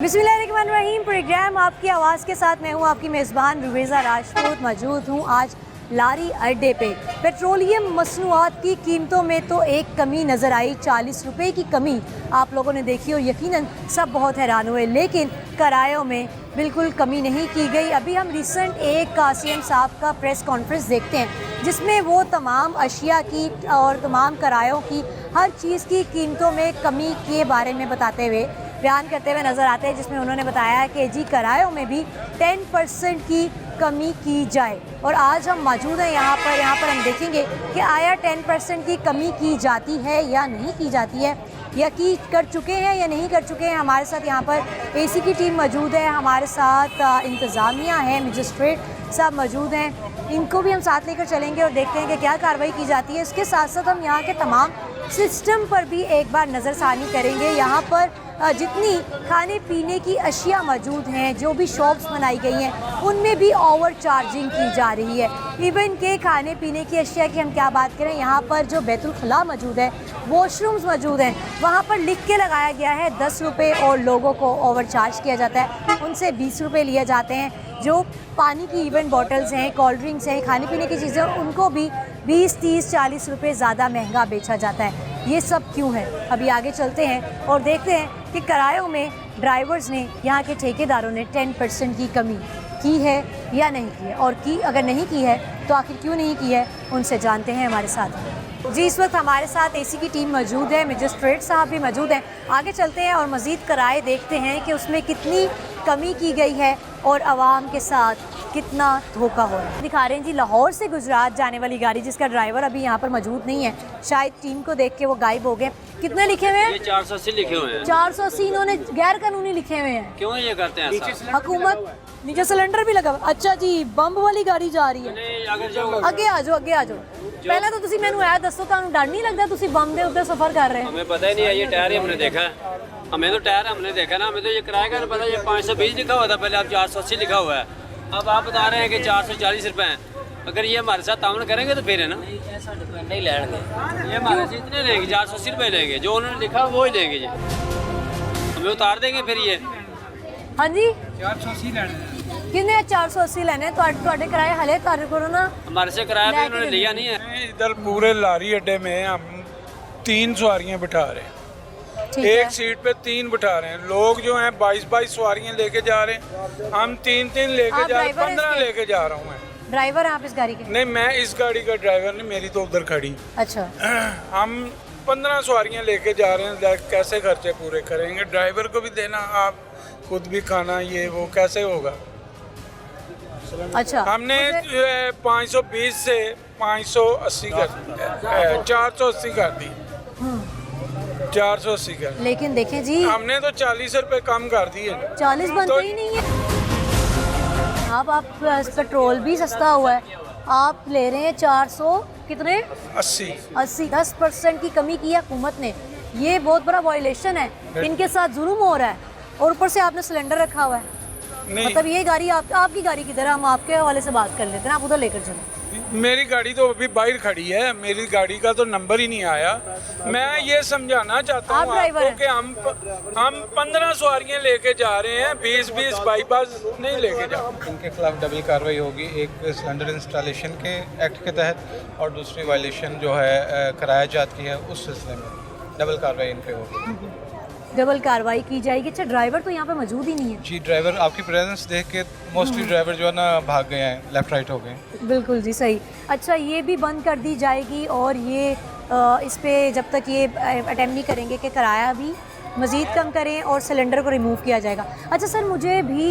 बिस्मिल्लाहिर्रहमानिर्रहीम। प्रोग्राम आपकी आवाज़ के साथ मैं हूँ आपकी मेज़बान रुबेज़ा राजपूत। मौजूद हूँ आज लारी अड्डे पे। पेट्रोलियम मसनूआत की कीमतों में तो एक कमी नज़र आई, 40 रुपये की कमी आप लोगों ने देखी और यकीनन सब बहुत हैरान हुए, लेकिन किरायों में बिल्कुल कमी नहीं की गई। अभी हम रिसेंट एक कासिम साहब का प्रेस कॉन्फ्रेंस देखते हैं जिसमें वो तमाम अशिया की और तमाम किरायों की, हर चीज़ की कीमतों में कमी के बारे में बताते हुए बयान करते हुए नज़र आते हैं, जिसमें उन्होंने बताया कि जी किरायों में भी 10% की कमी की जाए। और आज हम मौजूद हैं यहाँ पर हम देखेंगे कि आया 10% की कमी की जाती है या नहीं की जाती है, या की कर चुके हैं या नहीं कर चुके हैं। हमारे साथ यहाँ पर एसी की टीम मौजूद है, हमारे साथ इंतज़ामिया है, मजिस्ट्रेट साहब मौजूद हैं, इनको भी हम साथ लेकर चलेंगे और देखते हैं कि क्या कार्रवाई की जाती है। इसके साथ साथ हम यहाँ के तमाम सिस्टम पर भी एक बार नज़रसानी करेंगे। यहाँ पर जितनी खाने पीने की अशिया मौजूद हैं, जो भी शॉप्स बनाई गई हैं, उनमें भी ओवर चार्जिंग की जा रही है। इवन के खाने पीने की अशिया की हम क्या बात करें, यहाँ पर जो बैतुल खला मौजूद है, वॉशरूम्स मौजूद हैं, वहाँ पर लिख के लगाया गया है 10 रुपये और लोगों को ओवर चार्ज किया जाता है, उनसे 20 रुपये लिए जाते हैं। जो पानी की इवन बॉटल्स हैं, कोल्ड ड्रिंक्स हैं, खाने पीने की चीज़ें, उनको भी 20, 30, 40 रुपये ज़्यादा महंगा बेचा जाता है। ये सब क्यों है, अभी आगे चलते हैं और देखते हैं कि किरायों में ड्राइवर्स ने, यहाँ के ठेकेदारों ने 10% की कमी की है या नहीं की है, और की अगर नहीं की है तो आखिर क्यों नहीं की है, उनसे जानते हैं हमारे साथ। जी, इस वक्त हमारे साथ एसी की टीम मौजूद है, मजिस्ट्रेट साहब भी मौजूद हैं। आगे चलते हैं और मज़ीद किराए देखते हैं कि उसमें कितनी कमी की गई है और आवाम के साथ कितना धोखा हो रहा है। दिखा रहे हैं जी लाहौर से गुजरात जाने वाली गाड़ी, जिसका ड्राइवर अभी यहाँ पर मौजूद नहीं है, शायद टीम को देख के वो गायब हो गए। कितने लिखे हुए हैं? ये 480 लिखे हुए हैं। 480 इन्होंने गैर कानूनी लिखे हुए हैं। क्यों ये करते हैं ऐसा? हुकूमत नीचे सिलेंडर भी लगा। अच्छा जी, बम वाली गाड़ी जा रही है। ਅੱਗੇ ਆ ਜਾਓ ਪਹਿਲਾਂ ਤਾਂ ਤੁਸੀਂ ਮੈਨੂੰ ਇਹ ਦੱਸੋ, ਤੁਹਾਨੂੰ ਡਰ नहीं लगता ਤੁਸੀਂ बम ਦੇ ਉੱਤੇ सफ़र कर रहे हैं? हमें पता ही नहीं है, ये टायर ही हमने देखा है। हमें तो टायर हमने देखा ना, हमें तो ये किराए का पता है। ये 520 लिखा हुआ था पहले, अब 480 लिखा हुआ है। अब आप बता रहे हैं कि 440 रुपये हैं। अगर ये हमारे साथ ताउन करेंगे तो फिर है ना, नहीं लेंगे ये हमारे से इतने लेंगे, 480 रुपये लेंगे, जो उन्होंने लिखा वो ही लेंगे जी, हमें उतार देंगे फिर ये। हाँ जी, 480 लेने कितने 480 लेने ਤੁਹਾਡੇ किराए हले ਤੁਹਾਡੇ ਕੋਲ ना, हमारे से किराया भी उन्होंने लिया नहीं है। इधर पूरे लारी अड्डे में हम 3 सवारियां बिठा रहे हैं, एक सीट पे 3 बिठा रहे हैं। लोग जो हैं 22 सवारियां लेके जा रहे हैं, हम 3 लेके जा रहे हैं, 15 लेके जा रहा हूँ मैं। ड्राइवर आप इस गाड़ी के? नहीं, मैं इस गाड़ी का ड्राइवर नहीं, मेरी तो उधर खड़ी। अच्छा, हम 15 सवारियां लेके जा रहे हैं, कैसे खर्चे पूरे करेंगे? ड्राइवर को भी देना, आप खुद भी खाना, ये वो कैसे होगा? अच्छा, हमने 520 से 580 कर दी, 480 कर दी, 480 कर दी। लेकिन देखें जी, हमने तो 40 रुपए कम कर दिए। 40 बनते ही नहीं है। अब आप पेट्रोल भी सस्ता हुआ है, आप ले रहे हैं 400 कितने 80 10% की कमी की है हुकूमत ने। ये बहुत बड़ा वायलेशन है, इनके साथ जुल्म हो रहा है, और ऊपर से आपने सिलेंडर रखा हुआ है। नहीं, मतलब ये गाड़ी आपकी गाड़ी की तरह, हम आपके हवाले से बात कर लेते हैं, आप उधर लेकर चलें। मेरी गाड़ी तो अभी बाहर खड़ी है, मेरी गाड़ी का तो नंबर ही नहीं आया। मैं ये समझाना चाहता हूँ आपको कि हम 15 सवारियाँ लेके जा रहे हैं, 20 बाईपास नहीं लेके जा। इनके खिलाफ डबल कार्रवाई होगी, एक सिलेंडर इंस्टॉलेशन के एक्ट के तहत और दूसरी वायलेशन जो है किराया जात की है, उस सिलसिले में डबल कार्रवाई इन पे होगी। डबल कार्रवाई की जाएगी। अच्छा, ड्राइवर तो यहाँ पे मौजूद ही नहीं है। जी, ड्राइवर आपकी प्रेजेंस देख के मोस्टली ड्राइवर जो है ना भाग गए हैं, लेफ्ट राइट हो गए। बिल्कुल जी, सही। अच्छा, ये भी बंद कर दी जाएगी, और ये इस पे जब तक ये अटेम्प्ट नहीं करेंगे कि किराया भी मज़ीद कम करें और सिलेंडर को रिमूव किया जाएगा। अच्छा सर, मुझे भी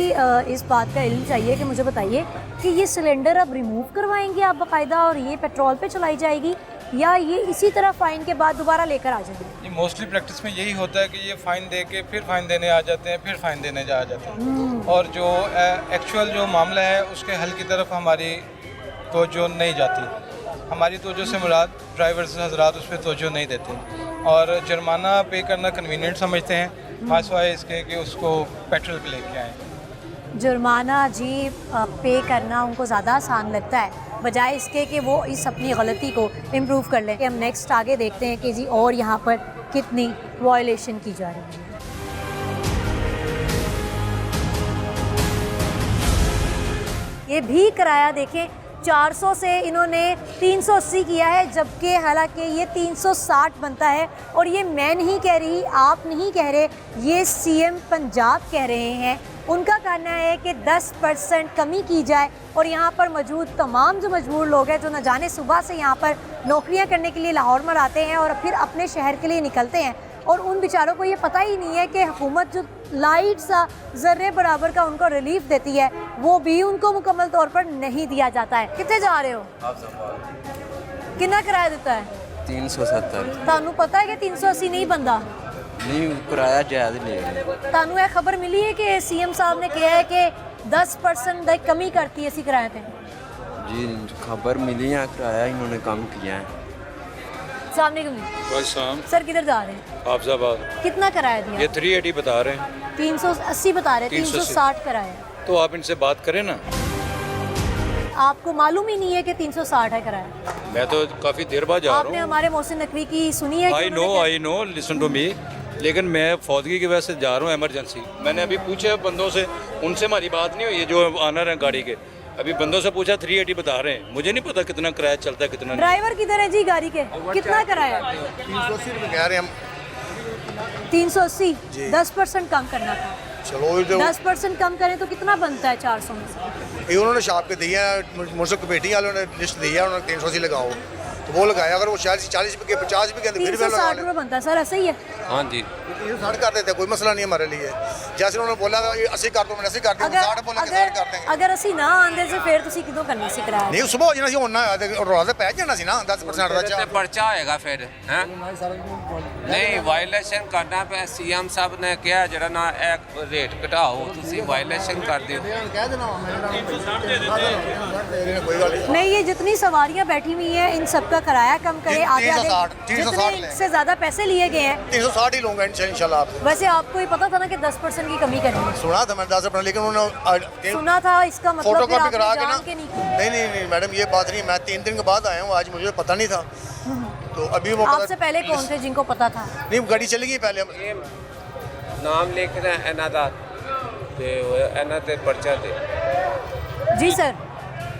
इस बात का इल्म चाहिए कि मुझे बताइए कि ये सिलेंडर अब रिमूव करवाएंगे आप बाकायदा, और ये पेट्रोल पे चलाई जाएगी, या ये इसी तरह फ़ाइन के बाद दोबारा लेकर आ जाएंगे? ये मोस्टली प्रैक्टिस में यही होता है कि ये फ़ाइन दे के फिर फ़ाइन देने आ जाते हैं, फिर फ़ाइन देने आ जाते हैं, और जो एक्चुअल जो मामला है उसके हल की तरफ हमारी तवज्जो नहीं जाती। हमारी तवज्जो से मुराद ड्राइवर्स हजरात उस पर तवज्जो नहीं देते, और जुर्माना पे करना कन्वीनियंट समझते हैं, मासवाए इसके कि उसको पेट्रोल पे लेके आएँ। जुर्माना जी पे करना उनको ज़्यादा आसान लगता है, बजाय इसके कि वो इस अपनी गलती को इम्प्रूव कर लें। हम नेक्स्ट आगे देखते हैं कि जी और यहाँ पर कितनी वायलेशन की जा रही है। ये भी किराया देखें 400 से इन्होंने 380 किया है, जबकि हालांकि ये 360 बनता है। और ये मैं नहीं कह रही, आप नहीं कह रहे, ये सीएम पंजाब कह रहे हैं। उनका कहना है कि 10% कमी की जाए और यहाँ पर मौजूद तमाम जो मजबूर लोग हैं, जो न जाने सुबह से यहाँ पर नौकरियाँ करने के लिए लाहौर में आते हैं और फिर अपने शहर के लिए निकलते हैं, और उन बेचारों को ये पता ही नहीं है कि हुकूमत जो लाइट सा ज़र्रे बराबर का उनको रिलीफ देती है, वो भी उनको मुकम्मल तौर पर नहीं दिया जाता है। कितने जा रहे हो? कितना किराया देता है? 370 ਤੁਹਾਨੂੰ पता है कि 380 नहीं बनता? नहीं किराया ज़्यादा ले रहे हैं। ਤੁਹਾਨੂੰ ਇਹ ਖਬਰ ਮਿਲੀ है कि सीएम साहब ने कहा है कि 10% की कमी करती है इसी किराए पे? जी खबर मिली है, किराया इन्होंने कम किया है। सामने क्यों? बस शाम सर किधर जा रहे हैं? हाफिजाबाद कितना किराया दिया? ये 380 बता रहे हैं, 380 बता रहे, 360 किराया। तो आप इनसे बात करें ना। आपको मालूम ही नहीं है कि 360 है किराया? मैं तो काफ़ी देर बाद जा आपने हमारे मोहसिन नकवी की सुनी है? I know listen to me, लेकिन मैं फौतगी की वजह से जा रहा हूँ इमरजेंसी। मैंने अभी पूछा बंदों से, उनसे हमारी बात नहीं हुई है जो ऑनर हैं गाड़ी के। अभी बंदों से पूछा 380 बता रहे हैं, मुझे नहीं पता कितना किराया चलता है कितना नहीं। ड्राइवर किधर है जी गाड़ी के? कितना किराया? 380 रुपये कह रहे हैं हम। 380, 10% कम करना था। चलो ये तो 10% कम करें तो कितना बनता है 400 में से? ये उन्होंने शाप के दिया है, मुझसे कमेटी वालों ने लिस्ट दी है, उन्होंने 380 लगाओ तो वो लगाया। अगर वो 40 भी के 50 भी कहते फिर भी 360 रुपये बनता है सर, ऐसा ही है? हाँ जी 360 कर देते, कोई मसला नहीं हमारे लिए। जैसे उन्होंने बोला 80 कर दो, मैंने 80 कर दिया, 60 बोला कि 60 कर देंगे। अगर ਅਸੀਂ ਨਾ ਆਂਦੇ ਸੀ ਫਿਰ ਤੁਸੀਂ ਕਿਦੋਂ ਕਰਨੀ ਸੀ ਕਿਰਾਇਆ? नहीं सुबह हो जाना सी, होना रोज़ पै जाना सी ना 10% ਤੇ ਦਾ। ਪਰਚਾ ਹੋਏਗਾ ਫਿਰ ਹੈ ਨਹੀਂ ਵਾਇਲੇਸ਼ਨ ਕਰਨਾ ਪਿਆ। ਸੀਐਮ ਸਾਹਿਬ ਨੇ ਕਿਹਾ ਜਿਹੜਾ ਨਾ ਇਹ ਰੇਟ ਘਟਾਓ, ਤੁਸੀਂ ਵਾਇਲੇਸ਼ਨ ਕਰਦੇ ਹੋ। कोई गल नहीं। नहीं, ये जितनी सवारियां बैठी हुई हैं इन सबका किराया कम करे। आगे 360 जितने इनसे ज़्यादा पैसे लिए गए हैं। 360 ही लूँगा इंशाल्लाह आपसे। वैसे आपको ये पता था ना कि 10% की कमी करनी है? सुना था मैंने 10%, लेकिन उन्होंने सुना था, इसका मतलब फोटो फिर कॉपी आपने करा के ना। जान के नहीं की। नहीं मैडम ये बात नहीं, मैं 3 दिन के बाद आया हूँ, आज मुझे पता नहीं था। तो अभी वो आपसे पहले कौन थे जिनको पता था? नहीं गाड़ी चली गई पहले। ਨਾਮ ਲਿਖਣਾ ਇਹਨਾਂ ਦਾ ਤੇ ਇਹਨਾਂ ਤੇ ਪਰਚਾ ਤੇ। जी सर,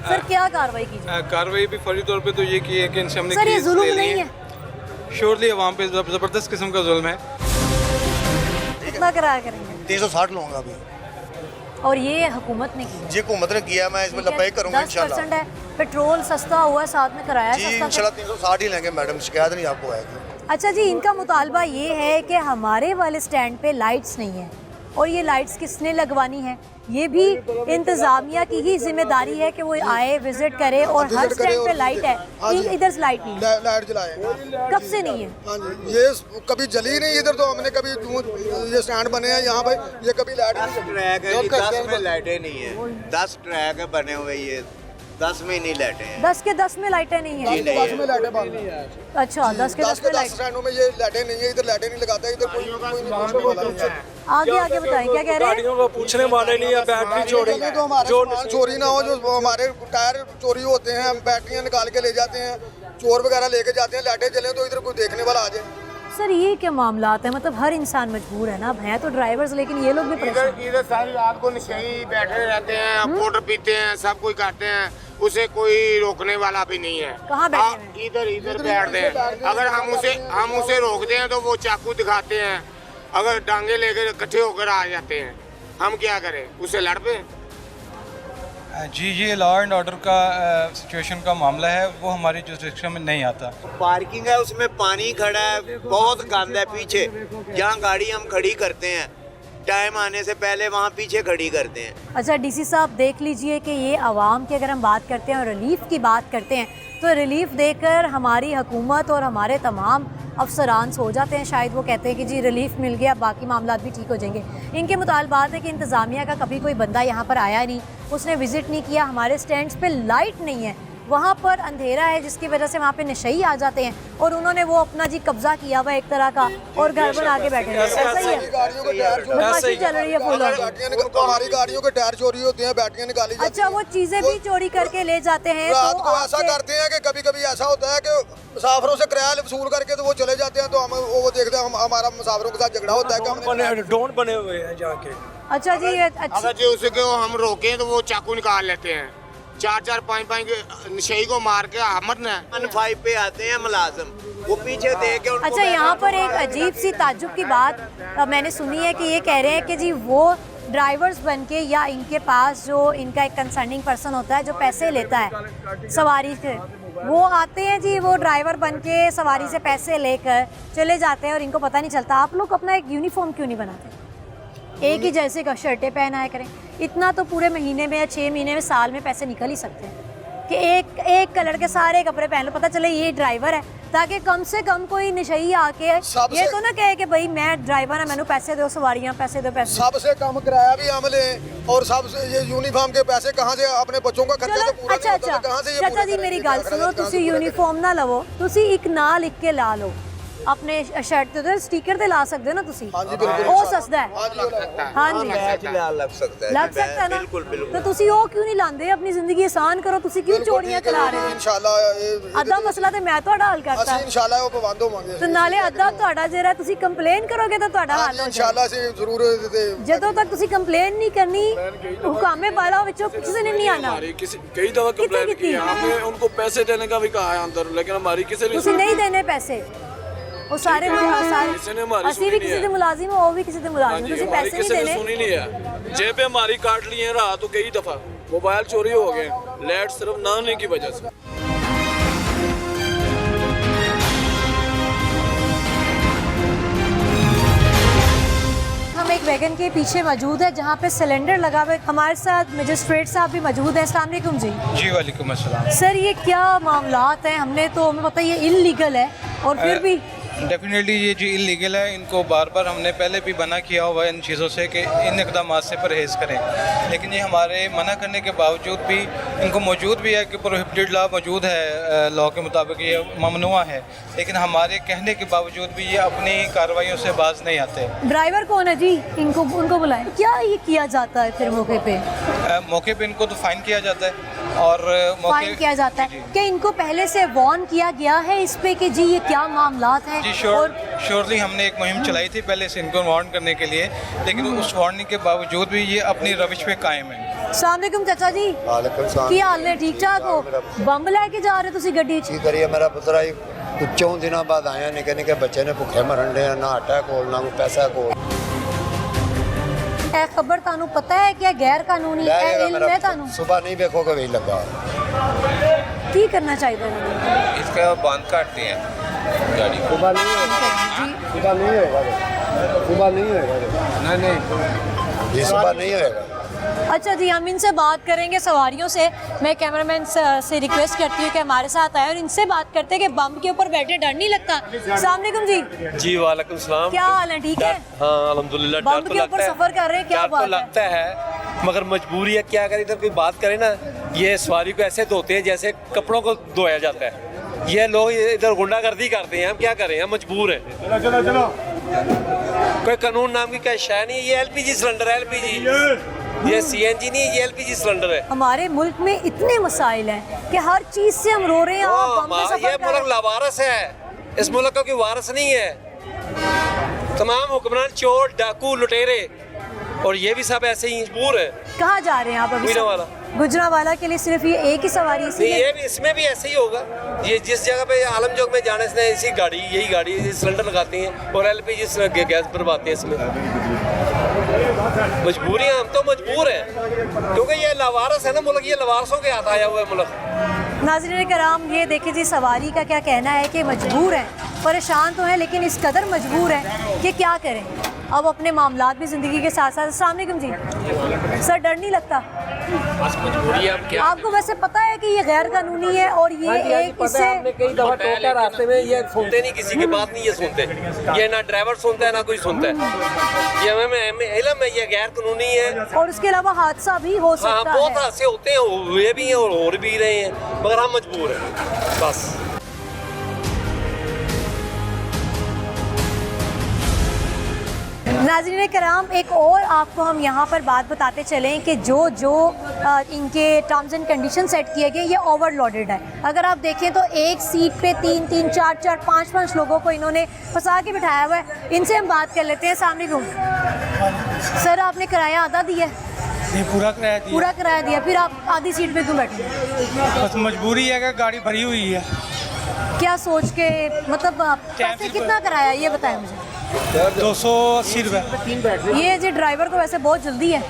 सर क्या कार्रवाई की जाए? कार्रवाई भी फौरी तौर पे तो ये की है कि इनसे हमने सर ये केस जुल्म ले लिए नहीं हैं। है? श्योरली अवाम पे ज़बरदस्त किस्म का जुल्म है। कितना किराया करेंगे? 360 लूँगा अभी। और ये हुकूमत ने की? जी हुकूमत ने किया, मैं इसमें लब्बैक करूँगा इंशाल्लाह। 10% है, पेट्रोल सस्ता हुआ है, साथ में किराया जी सस्ता। इंशाल्लाह 360 ही लेंगे मैडम, शिकायत नहीं आपको आएगी। अच्छा जी, इनका मुतालबा ये है कि हमारे वाले स्टैंड पे लाइट्स नहीं है, और ये लाइट्स किसने लगवानी है? ये भी इंतज़ामिया की ही जिम्मेदारी है कि वो आए, विजिट करे, और हर स्टैंड पे लाइट है, इधर से लाइट नहीं है। लाइट जलाए कब से नहीं है? हाँ जी, ये कभी जली नहीं इधर, तो हमने कभी ये स्टैंड बने हैं यहाँ पे, ये कभी लाइट नहीं जली। ट्रैक है जी, 10 में लाइटें नहीं है। 10 ट्रैक है बने हुए, ये 10 में नहीं लाइटें हैं। 10 के 10 में लाइटें नहीं है? 10 में लाइटें बंद हैं। अच्छा, 10 के 10 में 10 लाइट। स्टैंडों में ये लाइटें नहीं है, इधर लाइटें नहीं लगाता, इधर कोई नहीं है। आगे आगे बताएं क्या कह रहे हैं? को पूछने वाले नहीं है, बैटरी चोरी तो हमारे सामान चोरी ना हो, जो हमारे टायर चोरी होते हैं, हम बैटरियाँ निकाल के ले जाते हैं, चोर वगैरह लेके जाते हैं, लाइटें जले तो इधर कोई देखने वाला आ जाए। सर ये क्या मामलात है? मतलब हर इंसान मजबूर है ना, हैं तो ड्राइवर्स, लेकिन ये लोग भी परेशान। इधर सारी रात को नशे ही बैठे रहते हैं, पाउडर पीते हैं, सब कुछ करते हैं, उसे कोई रोकने वाला भी नहीं है। कहाँ बैठे हुए हैं? इधर बैठते हैं। अगर हम उसे रोकते हैं तो वो चाकू दिखाते हैं, अगर डांगे लेकर इकट्ठे होकर आ जाते हैं, हम क्या करें? उससे लड़ पे। जी ये लॉ एंड ऑर्डर का सिचुएशन का मामला है, वो हमारी जुरिस्डिक्शन में नहीं आता। पार्किंग है, उसमें पानी खड़ा है, बहुत गंद है पीछे। जहाँ गाड़ी हम खड़ी करते हैं, टाइम आने से पहले वहाँ पीछे खड़ी करते हैं। अच्छा डीसी साहब, देख लीजिए कि ये आवाम की अगर हम बात करते हैं और रिलीफ की बात करते हैं, तो रिलीफ देकर हमारी हुकूमत और हमारे तमाम अफसरान सो जाते हैं। शायद वो कहते हैं कि जी रिलीफ मिल गया, बाकी मामला भी ठीक हो जाएंगे। इनके मुतालबात है कि इंतज़ामिया का कभी कोई बंदा यहाँ पर आया नहीं, उसने विज़िट नहीं किया, हमारे स्टैंड्स पे लाइट नहीं है, वहाँ पर अंधेरा है, जिसकी वजह से वहाँ पे नशई आ जाते हैं, और उन्होंने वो अपना जी कब्जा किया हुआ एक तरह का, और घर बना के बैठे हैं। ऐसा ही है, गाड़ियों के टायर बदमाशी चल रही है फूलों की। हमारी गाड़ियों के टायर चोरी होते हैं, बैटरियाँ निकाली जाती अच्छा, वो चीज़ें भी चोरी करके ले जाते हैं। रात तो को ऐसा आपसे- करते हैं कि कभी कभी ऐसा होता है कि मुसाफिरों से किराया वसूल करके तो वो चले जाते हैं, तो हम वो देखते हैं, हमारा मुसाफिरों के साथ झगड़ा होता है कि हमने डोंट बने हुए हैं जाके। अच्छा जी, अच्छा अगर जो उसे को हम रोकें तो वो चाकू निकाल लेते हैं, 4-4 5-5 नशे को मार के मरना है। 1-5 पे आते हैं मुलाजिम, वो पीछे देख के उनको अच्छा, यहाँ पर एक अजीब सी ताज्जुब की बात मैंने सुनी है कि ये कह रहे हैं कि जी वो ड्राइवर्स बन के या इनके पास जो इनका एक कंसर्निंग पर्सन होता है जो पैसे लेता है सवारी से, वो आते हैं जी, वो ड्राइवर बन के सवारी से पैसे लेकर चले जाते हैं और इनको पता नहीं चलता। आप लोग अपना एक यूनिफॉर्म क्यों नहीं बनाते? एक ही जैसे का शर्टें पहनाया करें। इतना तो पूरे महीने में या 6 महीने में, साल में पैसे निकल ही सकते हैं कि एक कलर के सारे कपड़े पहन लो, पता चले ये ड्राइवर है, ताकि कम से कम कोई नशई आके ये तो ना कहे कि भाई मैं ड्राइवर है, मैंने पैसे दो, सवारियां पैसे दो, पैसे। सबसे कम किराया भी हम लें और सबसे ये यूनिफॉर्म के पैसे कहाँ से, अपने बच्चों का खर्चा तो पूरा अच्छा नहीं होता, तो कहाँ से ये चाचा पूरा जी मेरी गल करेंगे? सुनो, तुसी यूनिफॉर्म ना लवो, तुसी एक ना लिख के ला लो अपने शर्ट ते स्टिकर ते ला सकते हो ना तुसी। हाँ जी, बिल्कुल। ਉਹ ਸਸਦਾ ਹੈ। हाँ जी, हाँ जी बैच लग सकता है, लग सकता है ना। बिल्कुल बिल्कुल। तो तुसी ਉਹ क्यों नहीं लांदे? अपनी जिंदगी आसान करो, तुसी क्यों चोरियां करा रहे हो? इंशाल्लाह ਅੱਧਾ ਮਸਲਾ ਤੇ ਮੈਂ ਤੁਹਾਡਾ ਹੱਲ ਕਰਤਾ ਅਸੀਂ इंशाल्लाह ਉਹ ਪਾਬੰਦ ਹੋਵਾਂਗੇ। ਤੇ ਨਾਲੇ ਅੱਧਾ ਤੁਹਾਡਾ ਜਿਹੜਾ ਤੁਸੀਂ ਕੰਪਲੇਨ ਕਰੋਗੇ ਤਾਂ ਤੁਹਾਡਾ ਹੱਲ ਹੋ ਜਾਏਗਾ। इंशाल्लाह ਅਸੀਂ ਜ਼ਰੂਰ ਜਦੋਂ ਤੱਕ ਤੁਸੀਂ ਕੰਪਲੇਨ ਨਹੀਂ ਕਰਨੀ, ਹੁਕਾਮੇ ਬਾਲਾ ਵਿੱਚੋਂ ਕਿਸੇ ने नहीं आना। कई दफा कंप्लेन की, हमने उनको पैसे देने का भी कहा है अंदर, लेकिन हमारी किसी ने ਤੁਸੀਂ ਨਹੀਂ ਦੇਣੇ ਪੈਸੇ, ਉਹ ਸਾਰੇ ਅਸੀਂ ਵੀ ਕਿਸੇ ਦੇ ਮੁਲਾਜ਼ਮ ਹੋ, ਉਹ ਵੀ ਕਿਸੇ ਦੇ ਮੁਲਾਜ਼ਮ, ਤੁਸੀਂ हमारी पैसे नहीं किसी ने देने। सुनी नहीं है। जेब हमारी काट ली है रात तो कई दफा, मोबाइल चोरी हो गए, लाइट सिर्फ ना होने की वजह से। हम एक वैगन के पीछे मौजूद है जहाँ पे सिलेंडर लगा हुआ है। हमारे साथ मजिस्ट्रेट साहब भी मौजूद हैं। अस्सलाम वालेकुम जी। जी वालेकुम अस्सलाम। सर ये क्या मामलात हैं? हमने तो हमें पता है ये इल्लीगल है और फिर भी डेफिनेटली ये जो इलीगल है, इनको बार बार हमने पहले भी मना किया हुआ है इन चीज़ों से कि इन इकदाम से परहेज़ करें, लेकिन ये हमारे मना करने के बावजूद भी इनको मौजूद भी है कि प्रोहिबिटेड लॉ मौजूद है, लॉ के मुताबिक ये ममनुआ है, लेकिन हमारे कहने के बावजूद भी ये अपनी कार्रवाइयों से बाज नहीं आते। ड्राइवर कौन है जी? उनको बुलाएं। क्या ये किया जाता है फिर मौके पे? मौके पे इनको तो फाइन किया जाता है और फाइन किया जाता है। क्या इनको पहले से वार्न किया गया है इस पे कि जी ये क्या मामलात हैं? जी श्योरली हमने एक मुहिम चलाई थी पहले से इनको वार्न करने के लिए, लेकिन उस वार्निंग के बावजूद भी ये अपनी रविश पे कायम है। अस्सलाम वालेकुम चाचा जी। वालेकुम सलाम। की हाल ने? ठीक ठाक हो? बंब लेके जा रहे तुसी गड्डी च? की करिए, मेरा पुत्र आई कुछ दिनों बाद आया, निके निके बच्चे ने भुखे मरन डे, ना आटा कोल ना पैसा कोल। ए खबर तानू पता है क्या गैर कानूनी है? इल्म है तानू? सुबह नहीं देखोगे वही लगा। की करना चाहिए? इसका बंद करते हैं गाड़ी को। सुबह नहीं होगा, सुबह नहीं होगा, सुबह नहीं होगा, नहीं जी सुबह नहीं होगा। अच्छा जी, हम इनसे बात करेंगे सवारियों से। मैं कैमरामैन से रिक्वेस्ट करती हूँ कि हमारे साथ आए और इनसे बात करते हैं कि बम के ऊपर बैठे डर नहीं लगता। अस्सलाम वालेकुम जी। जी वालेकुम सलाम। क्या हाल है? ठीक है? हाँ अल्हम्दुलिल्लाह। बम के ऊपर सफर कर रहे हैं, क्या बात है? लगता है मगर मजबूरी है, क्या करें। इधर कोई बात करे ना, ये सवारी को ऐसे धोते हैं जैसे कपड़ों को धोया जाता है। ये लोग इधर गुंडागर्दी करते हैं, हम क्या करें, हम मजबूर हैं। चलो चलो। कोई कानून नाम की क्या शय नहीं। ये एलपीजी सिलेंडर है, एलपीजी, ये सीएनजी नहीं, ये एलपीजी सिलेंडर है। हमारे मुल्क में इतने मसाइल हैं कि हर चीज से हम रो रहे हैं। आप बम में सफर ये कर रहे मुल्क हैं। लावारस है, इस मुल्क का कोई वारस नहीं है। तमाम हुक्मरान चोर, डाकू, लुटेरे, और ये भी सब ऐसे ही मजबूर है। कहाँ जा रहे हैं आप अभी? गुजरांवाला। गुजरांवाला के लिए सिर्फ ये एक ही सवारी? नहीं, ये भी इसमें भी ऐसे ही होगा। ये जिस जगह पे आलमचौक में जाने से इसी गाड़ी, यही गाड़ी सिलेंडर लगाती हैं और एलपीजी गैस भरवाते हैं इसमें। मजबूरियाँ, हम तो मजबूर हैं क्योंकि ये लवारस है ना मुल्क, ये लवारसों के हाथ आया हुआ है मुल्क। नाज़रीन कराम, ये देखिए जी, सवारी का क्या कहना है कि मजबूर है, परेशान तो है लेकिन इस कदर मजबूर है कि क्या करें। अब अपने मामलात भी ज़िंदगी के साथ साथ। अस्सलाम वालेकुम जी। सर डर नहीं लगता? बस मजबूरी अब क्या। आपको वैसे पता है कि ये गैर कानूनी है और ये एक इससे कई दफा टोका रास्ते में, ये सुनते नहीं, किसी की बात नहीं ये सुनते। ये ना ड्राइवर सुनता है ना कोई सुनता है। ये हमें इल्म है, ये गैर कानूनी है और उसके अलावा हादसा भी हो सकता है। बहुत हादसे होते हैं, हुए भी हैं और हो भी रहे हैं, मगर हम मजबूर हैं बस। नाज़रीन कराम, एक और आपको हम यहाँ पर बात बताते चलें कि जो इनके टर्म्स एंड कंडीशन सेट किए गए, ये ओवरलोडेड है। अगर आप देखें तो एक सीट पे 3-3, 4-4, 5-5 लोगों को इन्होंने फंसा के बिठाया हुआ है। इनसे हम बात कर लेते हैं। अस्सलाम वालेकुम सर, आपने किराया आधा दिया है? ये पूरा किराया दिया। पूरा किराया दिया, फिर आप आधी सीट पे क्यों बैठे? बस मजबूरी है कि गाड़ी भरी हुई है। क्या सोच के, मतलब पैसे कितना कराया ये बताएं मुझे। 280 रुपये। ये जी ड्राइवर को वैसे बहुत जल्दी है,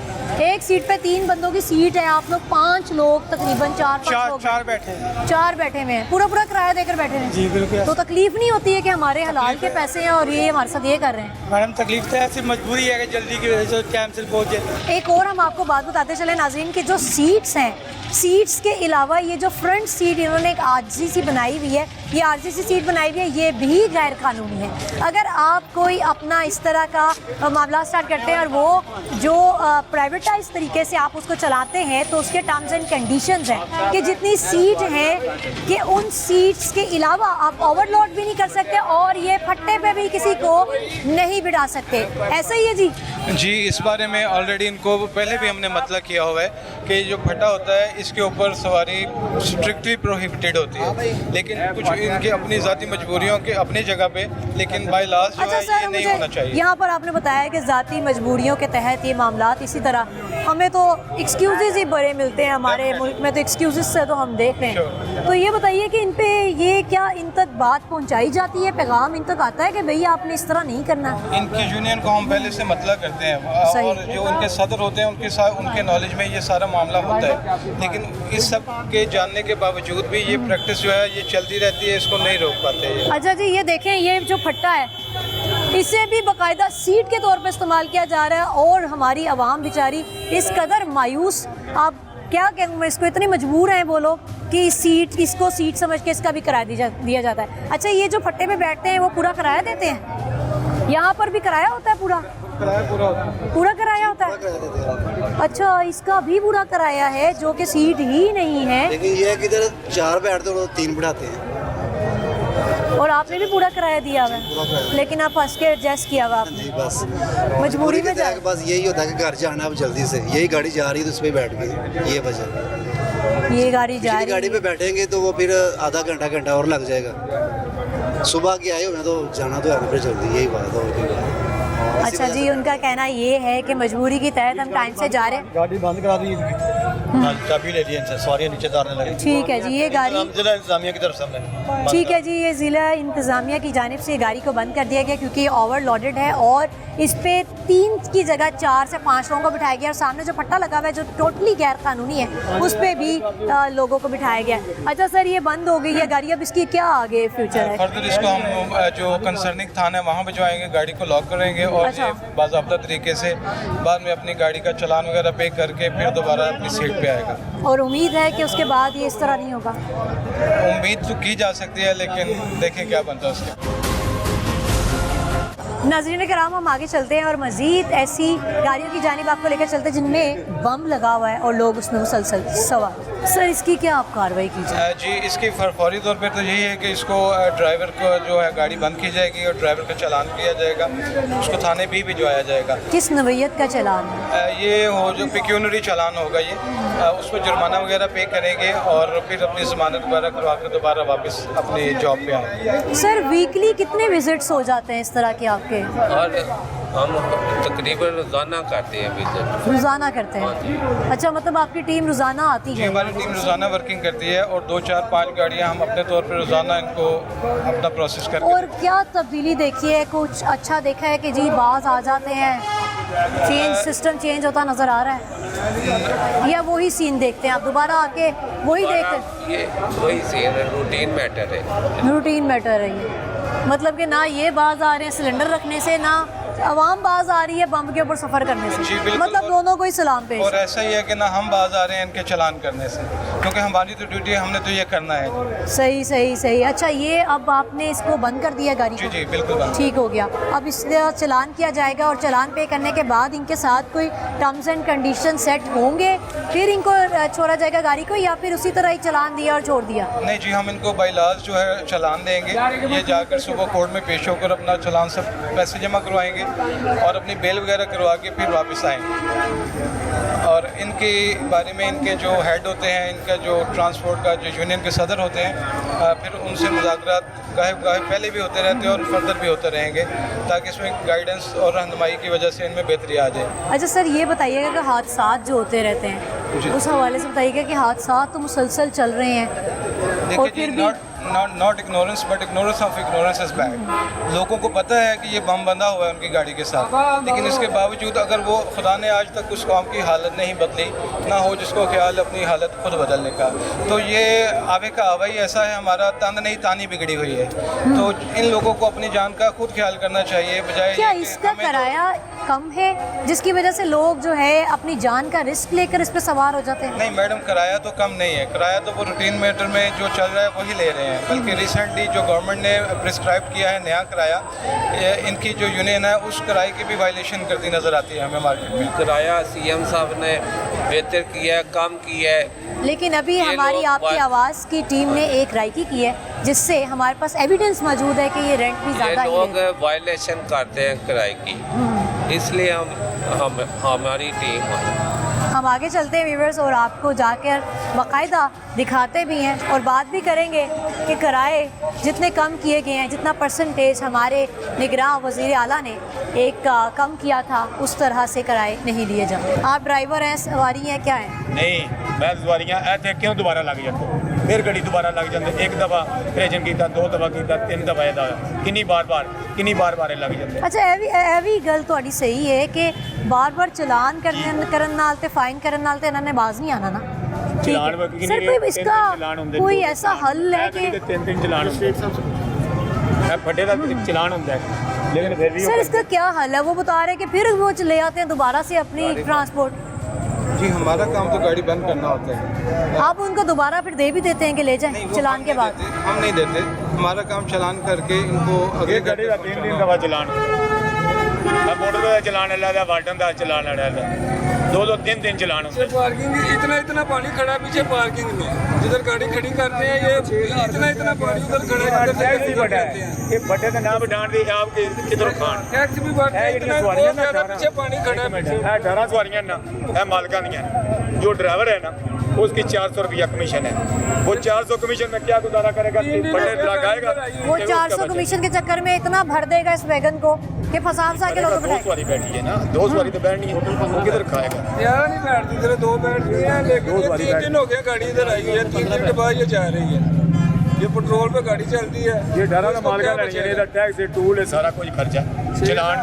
एक सीट पे 3 बंदों की सीट है, आप लोग 5 लोग तकरीबन 4 लोग चार बैठे हैं। 4 बैठे हुए हैं, पूरा किराया देकर बैठे हैं। जी बिल्कुल। तो तकलीफ नहीं होती है कि हमारे हलाल के पैसे हैं और ये हमारे साथ ये कर रहे हैं? मैडम तकलीफ तो है, सिर्फ मजबूरी है कि जल्दी की वजह से टाइम से पहुँच जाए। एक और हम आपको बात बताते चले नाज़रीन की जो सीट्स हैं, सीट्स के अलावा ये जो फ्रंट सीट इन्होंने एक आरजी सी बनाई हुई है, ये आरजी सी सीट बनाई हुई है, ये भी गैर कानूनी है। अगर आप कोई अपना इस तरह का मामला स्टार्ट करते हैं और वो जो प्राइवेटाइज तरीके से आप उसको चलाते हैं तो उसके टर्म्स एंड कंडीशंस हैं कि जितनी सीट हैं कि उन सीट्स के अलावा आप ओवरलोड भी नहीं कर सकते और ये फट्टे पे भी किसी को नहीं बिठा सकते। ऐसा ही है जी? जी, इस बारे में ऑलरेडी इनको पहले भी हमने मतलब किया हुआ है कि जो फटा होता है इसके ऊपर सवारी स्ट्रिक्टली प्रोहिबिटेड होती है, लेकिन कुछ इनकी अपनी ज़ाती मजबूरियों के अपनी जगह पे, लेकिन बाय लॉज जो है ये नहीं होना चाहिए। यहाँ पर आपने बताया कि ज़ाती मजबूरियों के तहत ये मामलात, इसी तरह हमें तो एक्सक्यूज़ ही बड़े मिलते हैं हमारे मुल्क में, तो एक्सक्यूज़ से तो हम देख रहे हैं। तो ये बताइए कि इन पे ये क्या इन तक बात पहुँचाई जाती है, पैगाम इन तक आता है कि भैया आपने इस तरह नहीं करना? इनकी यूनियन को हम पहले से मतलब करते हैं और जो उनके सदर होते हैं उनके साथ उनके नॉलेज में ये सारा मामला होता है, लेकिन इस सब के जानने के बावजूद भी ये प्रैक्टिस जो है ये चलती रहती है, इसको नहीं रोक पाते। अच्छा जी, ये देखें, ये जो फट्टा है इसे भी बाकायदा सीट के तौर पे इस्तेमाल किया जा रहा है और हमारी आवाम बेचारी इस कदर मायूस, आप क्या कहूँ मैं इसको, इतनी मजबूर हैं वो लोग कि इसको सीट समझ के इसका भी किराया दिया जाता है। अच्छा, ये जो फट्टे पे बैठते हैं वो पूरा किराया देते हैं? यहाँ पर भी किराया होता है? पूरा किराया होता है? अच्छा, इसका भी पूरा किराया है जो कि सीट ही नहीं है। लेकिन ये है कि इधर 4 बैठते हैं और 3 बिठाते हैं। और आपने भी पूरा किराया दिया हुआ है, लेकिन आप फंस के एडजस्ट किया हुआ आपने? बस मजबूरी में जा, बस यही होता है कि घर जाना अब जल्दी से, यही गाड़ी जा रही है तो उस पर बैठ गई, ये वजह। ये गाड़ी जा रही है, गाड़ी पे बैठेंगे तो वो फिर आधा घंटा और लग जाएगा। सुबह के आए हुए तो जाना तो है फिर जल्दी, यही बात है। अच्छा जी, उनका कहना ये है कि मजबूरी के तहत हम टाइम से जा रहे हैं। गाड़ी बंद करा दी, चाबी ले ली इनसे, सवारियां नीचे उतारने लगी। ठीक है जी, ये गाड़ी जिला इंतजामिया की तरफ से हमने, ठीक है जी, ये ज़िला इंतज़ामिया की जानिब से गाड़ी को बंद कर दिया गया क्योंकि ये ओवरलोडेड है और इस पे 3 की जगह 4 से 5 लोगों को बिठाया गया और सामने जो पट्टा लगा हुआ है जो टोटली गैर कानूनी है उस पर भी लोगों को बिठाया गया। अच्छा सर, ये बंद हो गई है गाड़ी, अब इसकी क्या आगे फ्यूचर है? फर्दर इसको हम जो कंसर्निंग थाना है वहाँ भिजवाएंगे, गाड़ी को लॉक करेंगे और ये बाज़ाब्ता तरीके से बाद में अपनी गाड़ी का चालान वगैरह पे करके फिर दोबारा अपनी सीट पे आएगा। और उम्मीद है कि उसके बाद ये इस तरह नहीं होगा? उम्मीद तो की जा सकती है, लेकिन देखें क्या बनता है उसके। नाज़रीन कराम, हम आगे चलते हैं और मज़ीद ऐसी गाड़ियों की जानिब आपको लेकर चलते हैं जिनमें बम लगा हुआ है और लोग उसमें मुसलसल सवार। सर, इसकी क्या आप कार्रवाई कीजिए? जी, इसकी फौरी तौर पर तो यही है कि इसको ड्राइवर को जो है गाड़ी बंद की जाएगी और ड्राइवर का चालान किया जाएगा, उसको थाने भी भिजवाया जाएगा। किस नवैयत का चालान है? ये हो जो पिक्यूनरी चालान होगा, ये उस पर जुर्माना वगैरह पे करेंगे और फिर अपनी ज़मानत वगैरह करवा कर दोबारा वापस अपनी जॉब पे आएंगे। सर, वीकली कितने विजिट्स हो जाते हैं इस तरह के आपके? और हम तकरीबन रोज़ाना करते हैं विजिट। रोज़ाना करते हैं? अच्छा, मतलब आपकी टीम रोज़ाना आती है? हमारी टीम रोज़ाना वर्किंग करती है और 2, 4, 5 गाड़ियाँ हम अपने तौर पर रोज़ाना इनको अपना प्रोसेस करके। और क्या तब्दीली देखी है, कुछ अच्छा देखा है कि जी बाज आ जाते हैं, सिस्टम चेंज होता नज़र आ रहा है, या वही सीन देखते हैं आप दोबारा आके वही देखते हैं? ये वही सीन है, रूटीन मैटर है। रूटीन मैटर है ये, मतलब कि ना ये बाज आ रहे हैं सिलेंडर रखने से, ना आवाम बाज आ रही है बम के ऊपर सफ़र करने से, मतलब दोनों को ही सलाम पेश। और ऐसा ही है कि ना हम बाज आ रहे हैं इनके चालान करने से, क्योंकि हमारी तो ड्यूटी है, हमने तो ये करना है। सही सही सही। अच्छा, ये अब आपने इसको बंद कर दिया गाड़ी को? जी बिल्कुल बंद। ठीक हो गया। अब इसलिए चालान किया जाएगा और चालान पे करने के बाद इनके साथ कोई टर्म्स एंड कंडीशन सेट होंगे, फिर इनको छोड़ा जाएगा गाड़ी को, या फिर उसी तरह ही चालान दिया और छोड़ दिया? नहीं जी, हम इनको बाय लॉज जो है चालान देंगे, ये जाकर सुबह कोर्ट में पेश होकर अपना चालान सब पैसे जमा करवाएंगे और अपनी बेल वगैरह करवा के फिर वापस आएंगे। और इनको इनके बारे में इनके जो हेड होते हैं, इनका जो ट्रांसपोर्ट का जो यूनियन के सदर होते हैं, फिर उनसे मुज़ाकरात गाहे पहले भी होते रहते हैं और फर्दर भी होते रहेंगे, ताकि इसमें गाइडेंस और रहनुमाई की वजह से इनमें बेहतरी आ जाए। अच्छा सर, ये बताइएगा कि हादसात जो होते रहते हैं उस हवाले से बताइएगा कि हादसात तो मुसलसल चल रहे हैं और फिर भी not ignorance but ignorance of ignorance is bad. लोगों को पता है कि ये बम बंधा हुआ है उनकी गाड़ी के साथ, लेकिन इसके बावजूद अगर वो खुदा ने आज तक उस कौम की हालत नहीं बदली, ना हो जिसको ख्याल अपनी हालत खुद बदलने का, तो ये आवे का आवा ही ऐसा है, हमारा तंद नहीं तानी बिगड़ी हुई है। तो इन लोगों को अपनी जान का खुद ख्याल करना चाहिए, बजाय क्या इसका किराया कम है जिसकी वजह से लोग जो है अपनी जान का रिस्क लेकर इस पर सवार हो जाते हैं? नहीं मैडम, किराया तो कम नहीं है, किराया तो वो रूटीन मीटर में जो चल रहा है वही ले रहे हैं, बल्कि रिसेंटली जो गवर्नमेंट ने प्रिस्क्राइब किया है नया किराया, इनकी जो यूनियन है उस किराए की भी वायलेशन करती नज़र आती है हमें मार्केट में। किराया सीएम साहब ने बेहतर किया है, कम किया है, लेकिन अभी हमारी आपकी आवाज़ की टीम ने एक राइकी की है जिससे हमारे पास एविडेंस मौजूद है कि ये रेंट भी ज़्यादा ये लोग वायलेशन करते हैं किराए की, इसलिए हम हमारी टीम हम आगे चलते हैं व्यूअर्स और आपको जाकर बाकायदा दिखाते भी हैं और बात भी करेंगे कि किराए जितने कम किए गए हैं, जितना परसेंटेज हमारे निगरान वज़ीर आला ने एक कम किया था, उस तरह से किराए नहीं लिए जाते। आप ड्राइवर हैं, सवारी हैं, क्या हैं? नहीं, मैं सवारियां ऐसे क्यों दोबारा लग जाते, फिर गड्डी दोबारा लग जाते, एक दफ़ा ऑपरेशन किया, 2 दफ़ा किया, 3 दफ़ा किन्नी बार लग जाते। अच्छा, ਇਹ ਵੀ ਗੱਲ ਤੁਹਾਡੀ ਸਹੀ ਹੈ ਕਿ ਬਾਰ-ਬਾਰ ਚਲਾਨ ਕਰਨ ਨਾਲ ਤੇ ਫਾਈਨ ਕਰਨ ਨਾਲ ਤੇ ਇਹਨਾਂ ਨੇ ਬਾਜ਼ ਨਹੀਂ ਆਣਾ ਨਾ। चलान सर कोई इसका कोई ऐसा हल है कि 3 चलान फटे का चलान होता है, लेकिन फिर भी सर इसका क्या हल है? वो बता रहे हैं कि फिर वो ले आते हैं दोबारा से अपनी ट्रांसपोर्ट। जी हमारा काम तो गाड़ी बंद करना होता है। आप उनको दोबारा फिर दे भी देते हैं कि ले जाएं चलान के बाद? हम नहीं देते, हमारा काम चलान करके इनको अगले गाड़ी का 3 दफ़ा चलान, मोटर का चलान अलग है, वाटन का चलान अलग है, 2-3 चलान होते हैं। पार्किंग इतना पानी खड़ा है पीछे पार्किंग में, जिधर गाड़ी खड़ी करते हैं ये इतना पानी उधर खड़ा है, टैक्स भी बटा है, ये बटे का नाम डांट दी आप किधर खान टैक्स भी बढ़ है, इतना पीछे पानी खड़ा है। 18 सवारियां ना है मालका नहीं है, जो ड्राइवर है ना उसकी 400 रुपया कमीशन है, वो 400 कमीशन में क्या गुजारा करेगा? बड़े लगाएगा वो 400 कमीशन के चक्कर में इतना भर देगा इस वैगन को कि फसा के लोग सवारी बैठी है ना, 2 सवारी तो बैठनी है, वो किधर खाएगा यार? नहीं बैठती, इधर 2 बैठ रही है, लेकिन 3 दिन हो गया गाड़ी इधर आई है, 3 दिन के बाद ये जा रही है, ये पेट्रोल पे गाड़ी चलती है। ये डरा का माल का टैक्स टूल है, सारा कुछ खर्चा, चलान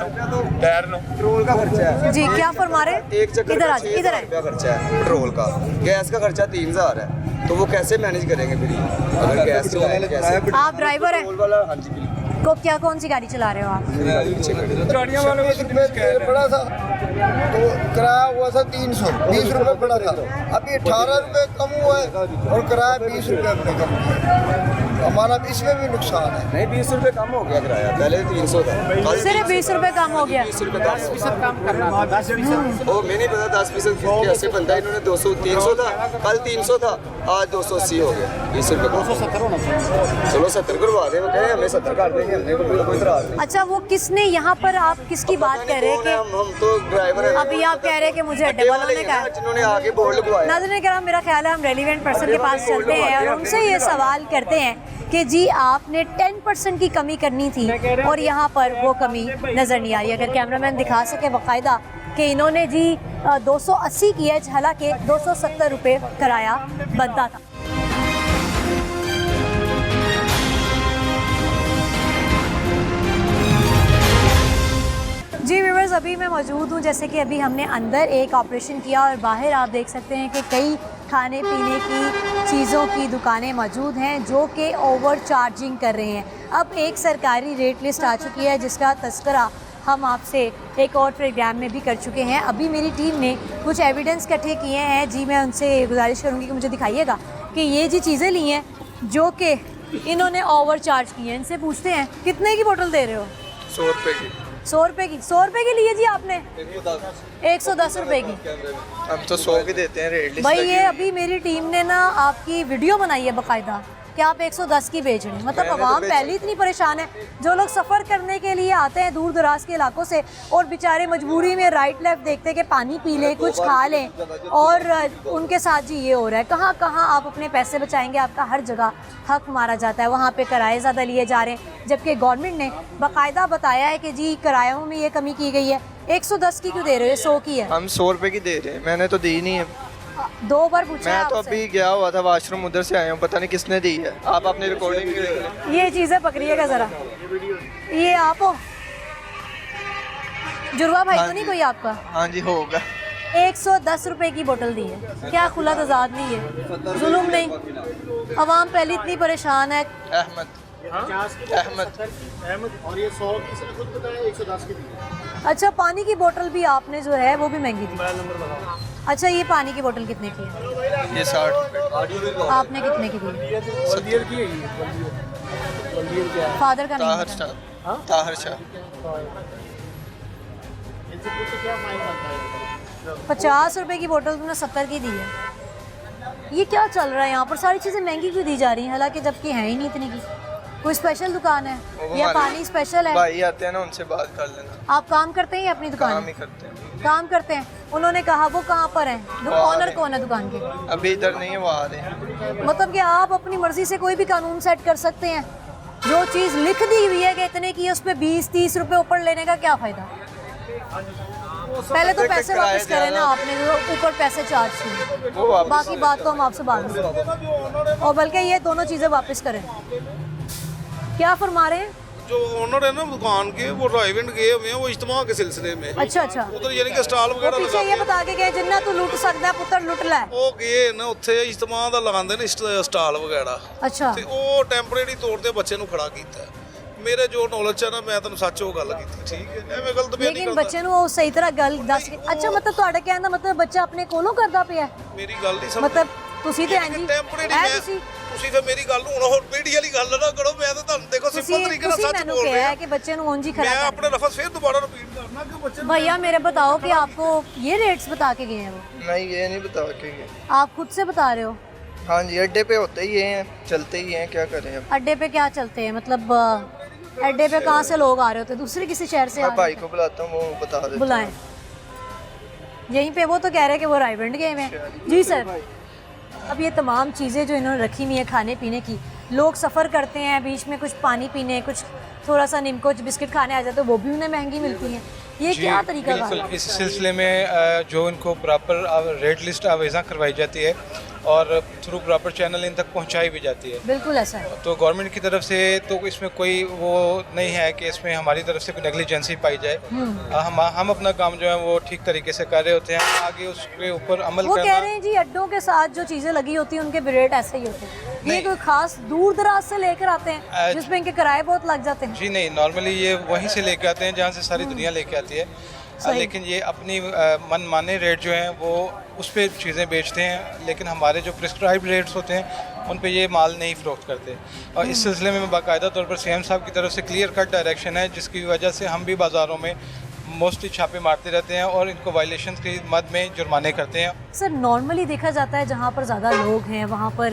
टायर पेट्रोल का खर्चा है। जी क्या फरमा रहे? एक चक्कर इधर रुपया खर्चा है पेट्रोल का, गैस का खर्चा 3000 है, तो वो कैसे मैनेज करेंगे फिर? अगर गैस चलाएंगे कैसे? आप ड्राइवर हैं? हाँ जी, को क्या कौन सी गाड़ी चला रहे हो आप? गाड़ियाँ वालों को बड़ा था तो किराया हुआ था 320 रुपये बड़ा था, अभी 18 रुपये कम हुआ है और किराया 20 रुपये अपने कम हुआ। हमारा इसमें भी नुकसान है। नहीं 20 रुपये कम हो गया किराया, पहले 300 था, सिर्फ 20 रुपये कम हो गया। 10% कम करना था, 10%। ओ मैं नहीं पता 10% कैसे बनता है, इन्होंने 200 300 था, कल 300 था, आज 280 हो गया, 20 रुपये 270 होना चाहिए। चलो 70 करवा दे, वो कहे हमें 70 कर देंगे, हमने कोई इतराज नहीं। अच्छा, वो किसने यहाँ पर, आप किसकी बात कर रहे हैं कि हम तो ड्राइवर हैं। अभी आप कह रहे हैं कि मुझे अड्डे वालों ने कहा, जिन्होंने आगे बोर्ड लगवाया। नाज़रीन किराम, मेरा ख्याल है हम रेलिवेंट पर्सन के पास चलते हैं और उनसे ये सवाल करते हैं कि जी आपने 10% की कमी करनी थी और यहाँ पर वो कमी नज़र नहीं आ रही। अगर कैमरामैन दिखा सके बाकायदा कि इन्होंने जी 280 किया है, हालांकि 270 रुपये किराया बनता था। जी व्यूअर्स, अभी मैं मौजूद हूँ, जैसे कि अभी हमने अंदर एक ऑपरेशन किया और बाहर आप देख सकते हैं कि कई खाने पीने की चीज़ों की दुकानें मौजूद हैं जो कि ओवर चार्जिंग कर रहे हैं। अब एक सरकारी रेट लिस्ट आ चुकी है जिसका तस्करा हम आपसे एक और प्रोग्राम में भी कर चुके हैं। अभी मेरी टीम ने कुछ एविडेंस इकट्ठे किए हैं। जी मैं उनसे गुजारिश करूँगी कि मुझे दिखाइएगा कि ये जी चीज़ें ली हैं जो कि इन्होंने ओवर चार्ज की हैं। इनसे पूछते हैं कितने की बोतल दे रहे हो? 100 रुपये की। 100 रुपये की? 100 रुपये की लिए जी आपने? 110 रुपये की। हम तो 100 की देते हैं रेट लिस्ट। भाई ये अभी मेरी टीम ने ना आपकी वीडियो बनाई है बाकायदा कि आप 110 की बेच रहे हैं। मतलब आवाम पहले इतनी परेशान है, जो लोग सफ़र करने के लिए आते हैं दूर दराज के इलाकों से और बेचारे मजबूरी में राइट लेफ्ट देखते हैं कि पानी पी लें, कुछ खा लें, और उनके साथ जी ये हो रहा है। कहाँ कहाँ आप अपने पैसे बचाएंगे? आपका हर जगह हक मारा जाता है, वहाँ पे किराए ज़्यादा लिए जा रहे हैं, जबकि गवर्नमेंट ने बाकायदा बताया है कि जी किरायों में ये कमी की गई है। 110 की क्यों दे रहे हो? 100 की है। हम 100 रुपए की दे रहे हैं, मैंने तो दी नहीं है। 2 बार पूछा है मैं तो आपसे। अभी गया हुआ था वॉशरूम, उधर से आया हूँ, पता नहीं किसने दी है। आप अपनी रिकॉर्डिंग भी देख लें। ये चीज़ें पकड़िएगा ज़रा। ये आप हो? जुड़वा भाई तो नहीं कोई आपका? हाँ जी होगा। 110 रुपए की बोतल दी है। क्या खुला तजाद नहीं है, जुल्म नहीं? अवाम पहले इतनी परेशान है। अहमद और ये 100 किसी ने खुद बताया 110 की दी। अच्छा, पानी की बोतल भी आपने जो है वो भी महंगी दी। अच्छा, ये पानी की बोतल कितने की है? ये 60 रुपए। आपने कितने की दी? फादर का नहीं पता। ताहर शाह 50 रुपए की बोतल तुमने 70 की दी है। ये क्या चल रहा है यहाँ पर? सारी चीज़ें महंगी क्यों दी जा रही हैं, हालांकि जबकि है ही नहीं इतनी की? कोई स्पेशल दुकान है या पानी स्पेशल है? भाई आते हैं ना, उनसे बात कर लेना। आप काम करते हैं या अपनी दुकान? काम ही करते हैं। काम करते हैं। उन्होंने कहा वो कहाँ पर हैं? ऑनर कौन है दुकान के? अभी इधर नहीं है, वो आ रहे हैं। मतलब कि आप अपनी मर्जी से कोई भी कानून सेट कर सकते हैं? जो चीज़ लिख दी हुई है कि इतने की, उस पर 20-30 रुपए ऊपर लेने का क्या फ़ायदा? पहले तो पैसे वापस करें ना, आपने जो ऊपर पैसे चार्ज किए, बाकी बात तो हम आपसे बाद में, और बल्कि ये दोनों चीज़ें वापस करें। क्या फरमा रहे हैं? जो ओनर है ना दुकान के, वो ड्राइविंग गए हुए हैं, वो इज्तिमा के सिलसिले में। अच्छा अच्छा। उधर यानी कि स्टॉल वो वगैरह पीछे ये बता के गए जिन्ना तू लुट सकदा पुत्र लुट ले। ਉਹ ਗਏ ਨਾ ਉੱਥੇ ਇਜਤਮਾ ਦਾ ਲਗਾਉਂਦੇ ਨੇ ਸਟਾਲ ਵਗੈਰਾ। ਅੱਛਾ। ਤੇ ਉਹ ਟੈਂਪਰੇਰੀ ਤੌਰ ਤੇ ਬੱਚੇ ਨੂੰ ਖੜਾ ਕੀਤਾ। ਮੇਰੇ ਜੋ ਨੌਲੇਜ ਹੈ ਨਾ, ਮੈਂ ਤੁਹਾਨੂੰ ਸੱਚ ਉਹ ਗੱਲ ਕੀਤੀ, ਠੀਕ ਹੈ? ਐਵੇਂ ਗਲਤ ਬਿਆਨ ਨਹੀਂ लेकिन ਕਰਦਾ। बच्चे ਨੂੰ ਉਹ ਸਹੀ ਤਰ੍ਹਾਂ ਗੱਲ ਦੱਸ ਕੇ। ਅੱਛਾ, ਮਤਲਬ ਤੁਹਾਡਾ ਕਹਿਣ ਦਾ ਮਤਲਬ ਬੱਚਾ ਆਪਣੇ ਕੋਲੋਂ ਕਰਦਾ ਪਿਆ? ਮੇਰੀ ਗੱਲ ਨਹੀਂ ਸਮਝ। ਮਤਲਬ ਤੁਸੀਂ ਤੇ ਹਾਂਜੀ ਤੁਸੀਂ ਫਿਰ ਮੇਰੀ ਗੱਲ ਨੂੰ ਹੁਣ ਮੀਡੀਆ ਵਾਲੀ ਗੱਲ ਨਾ ਕਰੋ। ਮੈਂ ਤਾਂ ਤੁਹਾਨੂੰ ਦੇਖੋ ਸਿੰਪਲ ਤਰੀਕੇ ਨਾਲ ਸੱਚ ਬੋਲ ਰਿਹਾ। है कि बच्चे ਨੂੰ ਉਂਝ ਹੀ खड़ा मैं अपने लफ्ज़ फिर दोबारा रिपीट करना कि बच्चे भैया मेरे बताओ कि आपको ये रेट्स बता के गए हैं वो? नहीं, ये नहीं बता के गए। आप खुद से बता रहे हो? हाँ जी, अड्डे पे होते ही हैं, चलते ही हैं, क्या करें अब। अड्डे पे क्या चलते हैं? मतलब अड्डे पे कहाँ से लोग आ रहे होते? दूसरे किसी शहर से? मैं भाई को बुलाता हूँ, वो बता देते। बुलाएं यहीं पे। वो तो कह रहे हैं कि वो रायगंज गए हुए हैं। जी सर। अब ये तमाम चीज़ें जो इन्होंने रखी हुई हैं खाने पीने की, लोग सफ़र करते हैं, बीच में कुछ पानी पीने, कुछ थोड़ा सा निमको बिस्किट खाने आ जाते हैं, वो भी उन्हें महंगी मिलती हैं। ये क्या तरीका बिल्कुल। है? इस सिलसिले में जो इनको प्रॉपर रेट लिस्ट आवेज़ा करवाई जाती है और थ्रू प्रॉपर चैनल इन तक पहुंचाई भी जाती है। बिल्कुल ऐसा है। तो गवर्नमेंट की तरफ से तो इसमें कोई वो नहीं है कि इसमें हमारी तरफ से कोई नेग्लिजेंसी पाई जाए। हम अपना काम जो है वो ठीक तरीके से कर रहे होते हैं। आगे उसके ऊपर अमल वो करना। कह रहे हैं जी अड्डों के साथ जो चीज़ें लगी होती हैं उनके भी रेट ऐसे ही होते हैं। ये कोई खास दूर दराज से लेकर आते हैं जिसमें इनके किराए बहुत लग जाते हैं? जी नहीं, नॉर्मली ये वहीं से लेके आते हैं जहाँ से सारी दुनिया लेके आती है। लेकिन ये अपनी मनमाने रेट जो हैं वो उस पर चीज़ें बेचते हैं, लेकिन हमारे जो प्रिस्क्राइब रेट्स होते हैं उन पे ये माल नहीं फ़रोख्त करते। और इस सिलसिले में बाकायदा तौर पर सीएम साहब की तरफ से क्लियर कट डायरेक्शन है, जिसकी वजह से हम भी बाज़ारों में मोस्टली छापे मारते रहते हैं और इनको वायलेशन की मद में जुर्माने करते हैं। सर, नॉर्मली देखा जाता है जहाँ पर ज़्यादा लोग हैं वहाँ पर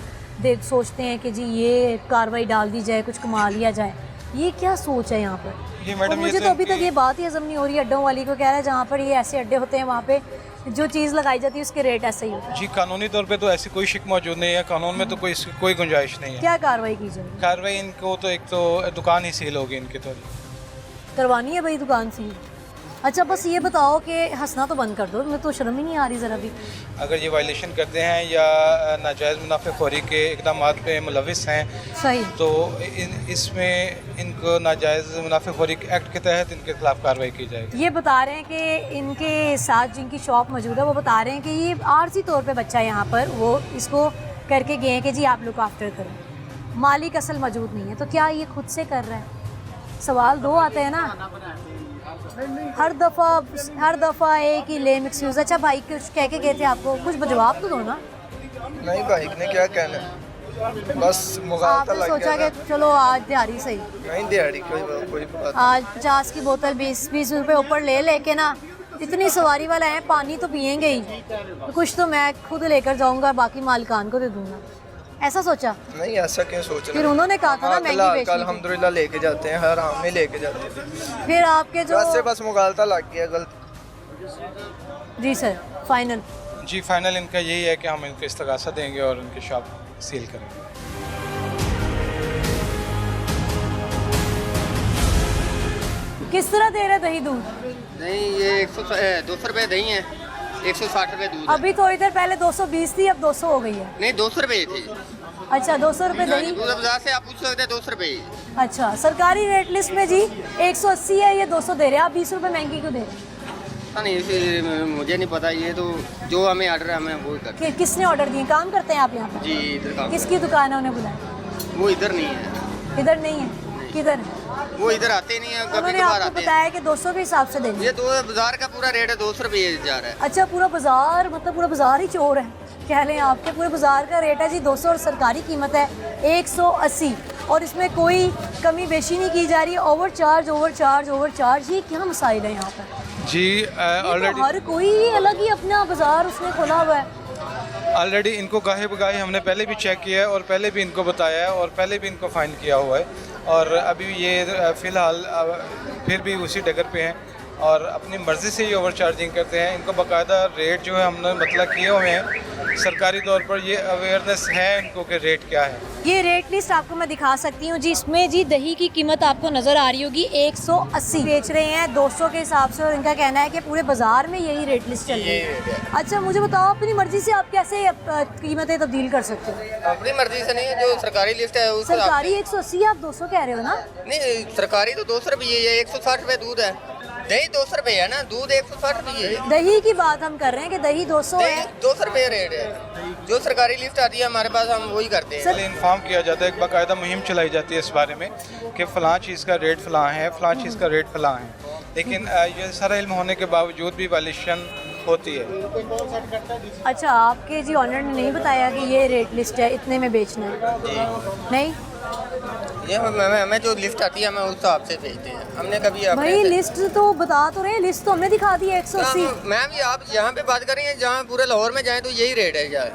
सोचते हैं कि जी ये कार्रवाई डाल दी जाए, कुछ कमा लिया जाए। ये क्या सोच है यहाँ पर? ये मैडम, मुझे तो अभी तक ये बात ही हजम नहीं हो रही। अड्डों वाली को कह रहा है जहाँ पर ये ऐसे अड्डे होते हैं वहाँ पे जो चीज़ लगाई जाती है उसके रेट ऐसे ही होते हैं। जी, कानूनी तौर पे तो ऐसी कोई शिक मौजूद नहीं है, कानून में तो कोई गुंजाइश नहीं है। क्या कार्रवाई की जाएगी? कार्रवाई इनको तो एक तो दुकान ही सील होगी इनकी, तो करवानी है भाई दुकान सील। अच्छा, बस ये बताओ कि हंसना तो बंद कर दो, मुझे तो शर्म ही नहीं आ रही ज़रा भी। अगर ये वायलेशन करते हैं या नाजायज़ मुनाफेखोरी के इक़दाम पे मुलविस हैं, सही, तो इसमें इनको नाजायज़ मुनाफेखोरी एक्ट के तहत इनके खिलाफ कार्रवाई की जाएगी। ये बता रहे हैं कि इनके साथ जिनकी शॉप मौजूद है वो बता रहे हैं कि ये आर्जी तौर पे बच्चा यहाँ पर वो इसको करके गए हैं कि जी आप लुक आफ्टर करें, मालिक असल मौजूद नहीं है। तो क्या ये खुद से कर रहा है? सवाल दो आते हैं ना हर दफ़ा एक ही लेम एक्सक्यूज़। अच्छा भाई कुछ कह के गए थे आपको, कुछ जवाब तो दो ना। नहीं, भाई ने क्या कहना है, बस मुगालता आपने लग सोचा गया कि चलो आज दिहाड़ी सही, नहीं दिहाड़ी कोई बात। आज 50 की बोतल 20 रुपए ऊपर लेके ना, इतनी सवारी वाला है, पानी तो पियेंगे ही, तो कुछ तो मैं खुद लेकर जाऊंगा, बाकी मालिकान को दे दूंगा। ऐसा सोचा? नहीं ऐसा क्यों सोच रहे फिर उन्होंने कहा था ना महंगी बेचनी थी। अल्हम्दुलिल्लाह लेके जाते हैं, हर आम में लेके जाते हैं। फिर आपके जो बस से बस मुगालता लग गया गलत। जी सर फाइनल। जी फाइनल इनका यही है कि हम इनको इस्तगासा देंगे और उनकी शॉप सील करेंगे। किस तरह दे रहे दही दूध? नहीं ये 200 रुपये दही है, 160 रुपये दूध है। अभी तो इधर पहले 220 थी, अब 200 हो गई है। नहीं 200 रुपये थी। अच्छा 200 रुपये दही। दूध बाजार से आप पूछ सकते हैं 200 रुपये। अच्छा सरकारी रेट लिस्ट में जी 180 है, ये 200 दे रहे हैं, आप 20 रुपये महंगी क्यों दे रहे हैं? नहीं फिर मुझे नहीं पता, ये तो जो हमें ऑर्डर है हमें वो करते हैं। किसने ऑर्डर दिए? काम करते हैं आप यहाँ पर? जी इधर काम। किसकी दुकान है, उन्हें बुलाया? वो इधर नहीं है। इधर नहीं है, किधर है? वो इधर आते नहीं है, कभी उन्होंने कभार आपको आते हैं। बताया कि 200 के हिसाब से देंगे। ये तो बाजार का पूरा रेट है, 200 रुपये जा रहा है। अच्छा पूरा बाजार, मतलब पूरा बाजार ही चोर है कह लें आपके। पूरे बाजार का रेट है जी 200 और सरकारी कीमत है 180 और इसमें कोई कमी बेशी नहीं की जा रही है। ओवर चार्ज ये क्या मसाइल है यहाँ पर? जी ऑलरेडी हर कोई अलग ही अपना बाजार उसने खोला हुआ है। ऑलरेडी इनको गाहे बगाहे हमने पहले भी चेक किया है और पहले भी इनको बताया है और पहले भी इनको फ़ाइन किया हुआ है और अभी ये फ़िलहाल फिर भी उसी डगर पे हैं और अपनी मर्ज़ी से ही ओवर चार्जिंग करते हैं। इनको बाकायदा रेट जो है हमने मतलब किए हुए हैं सरकारी तौर पर, ये अवेयरनेस है इनको कि रेट क्या है। ये रेट लिस्ट आपको मैं दिखा सकती हूँ जी। इसमें जी दही की कीमत आपको नज़र आ रही होगी 180, बेच रहे हैं 200 के हिसाब से और इनका कहना है कि पूरे बाजार में यही रेट लिस्ट चल रही है। अच्छा मुझे बताओ अपनी मर्जी से आप कैसे कीमतें तब्दील कर सकते हो? अपनी मर्जी से नहीं है, जो सरकारी लिस्ट है उस सरकारी 180, आप 200 कह रहे हो ना? नहीं सरकारी तो 200 रुपये है, 160 रुपये दूध है। दही 200 रुपये है ना, दूध 160 रुपये है। दही की बात हम कर रहे हैं कि दही 200 है। 200 रुपये रेट है, जो सरकारी लिस्ट आती है हमारे पास हम वही करते हैं। पहले इन्फॉर्म किया जाता है, एक बाकायदा मुहिम चलाई जाती है इस बारे में कि फ़लाँ चीज़ का रेट फ़लाँ है, फ़लाँ चीज़ का रेट फ़लाँ है, लेकिन ये सारा इल्म होने के बावजूद भी वालिशन होती है। अच्छा आपके जी ऑनर ने नहीं बताया कि ये रेट लिस्ट है, इतने में बेचना है? नहीं ये हमें जो लिस्ट आती है हमें उस हिसाब से भेजते हैं। हमने कभी भाई लिस्ट तो बता तो रहे, लिस्ट तो हमने दिखा दी है 180। मैम ये आप यहाँ पे बात कर रही हैं, जहाँ पूरे लाहौर में जाए तो यही रेट है यार,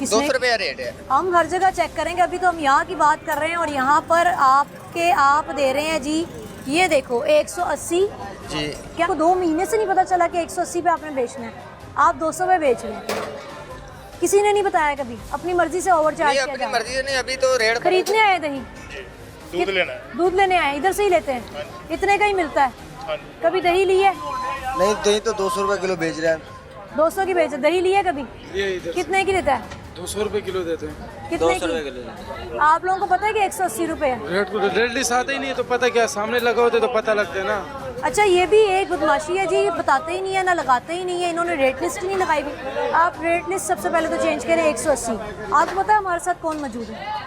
200 रुपया रेट है। हम हर जगह चेक करेंगे, अभी तो हम यहाँ की बात कर रहे हैं और यहाँ पर आप दे रहे हैं जी ये देखो 180 जी। क्या आपको 2 महीने से नहीं पता चला कि 180 पे आपने बेचना है? आप 200 पे बेच रहे हैं, किसी ने नहीं बताया कभी? अपनी मर्जी से ओवर चार्ज किया? अपनी मर्जी से नहीं, अभी तो रेट खरीदने आए दही, दूध लेना है। दूध लेने आए, इधर से ही लेते हैं, इतने का ही मिलता है। कभी दही ली है? नहीं दही तो 200 रुपये किलो बेच रहे हैं। 200 की बेच, दही ली है कभी? कितने की देता है? 200 रुपये किलो देते हैं। कितने की? आप लोगों को पता है कि 180 रुपये है? रेट लिस्ट आता ही नहीं है तो पता क्या, सामने लगा होते तो पता लगता है ना। अच्छा ये भी एक बदमाशी है जी, बताते ही नहीं है ना लगाते ही नहीं है, इन्होंने रेट लिस्ट ही नहीं लगाई हुई। आप रेट लिस्ट सबसे पहले तो चेंज करें 180। आपको पता है हमारे साथ कौन मौजूद है?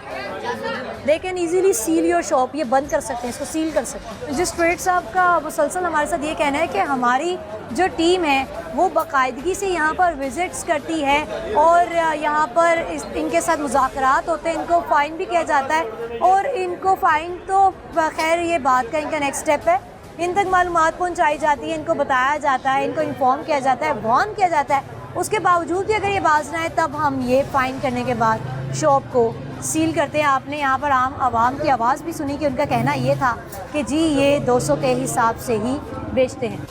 They can easily seal your shop, ये बंद कर सकते हैं, इसको सील कर सकते हैं। जिस ट्रेड साहब का मुसलसल हमारे साथ ये कहना है कि हमारी जो टीम है वो बाकायदगी से यहाँ पर विजिट्स करती है और यहाँ पर इनके साथ मुज़ाकरात होते हैं, इनको फ़ाइन भी किया जाता है और इनको फ़ाइन तो खैर ये बात का इनका नेक्स्ट स्टेप है, इन तक मालूमात पहुँचाई जाती है, इनको बताया जाता है, इनको इन्फॉर्म किया जाता है, वार्न किया जाता है। उसके बावजूद भी अगर ये बाज ना आए तब हम ये फ़ाइन करने के बाद शॉप को सील करते हैं। आपने यहाँ पर आम आवाम की आवाज़ भी सुनी कि उनका कहना ये था कि जी ये 200 के हिसाब से ही बेचते हैं।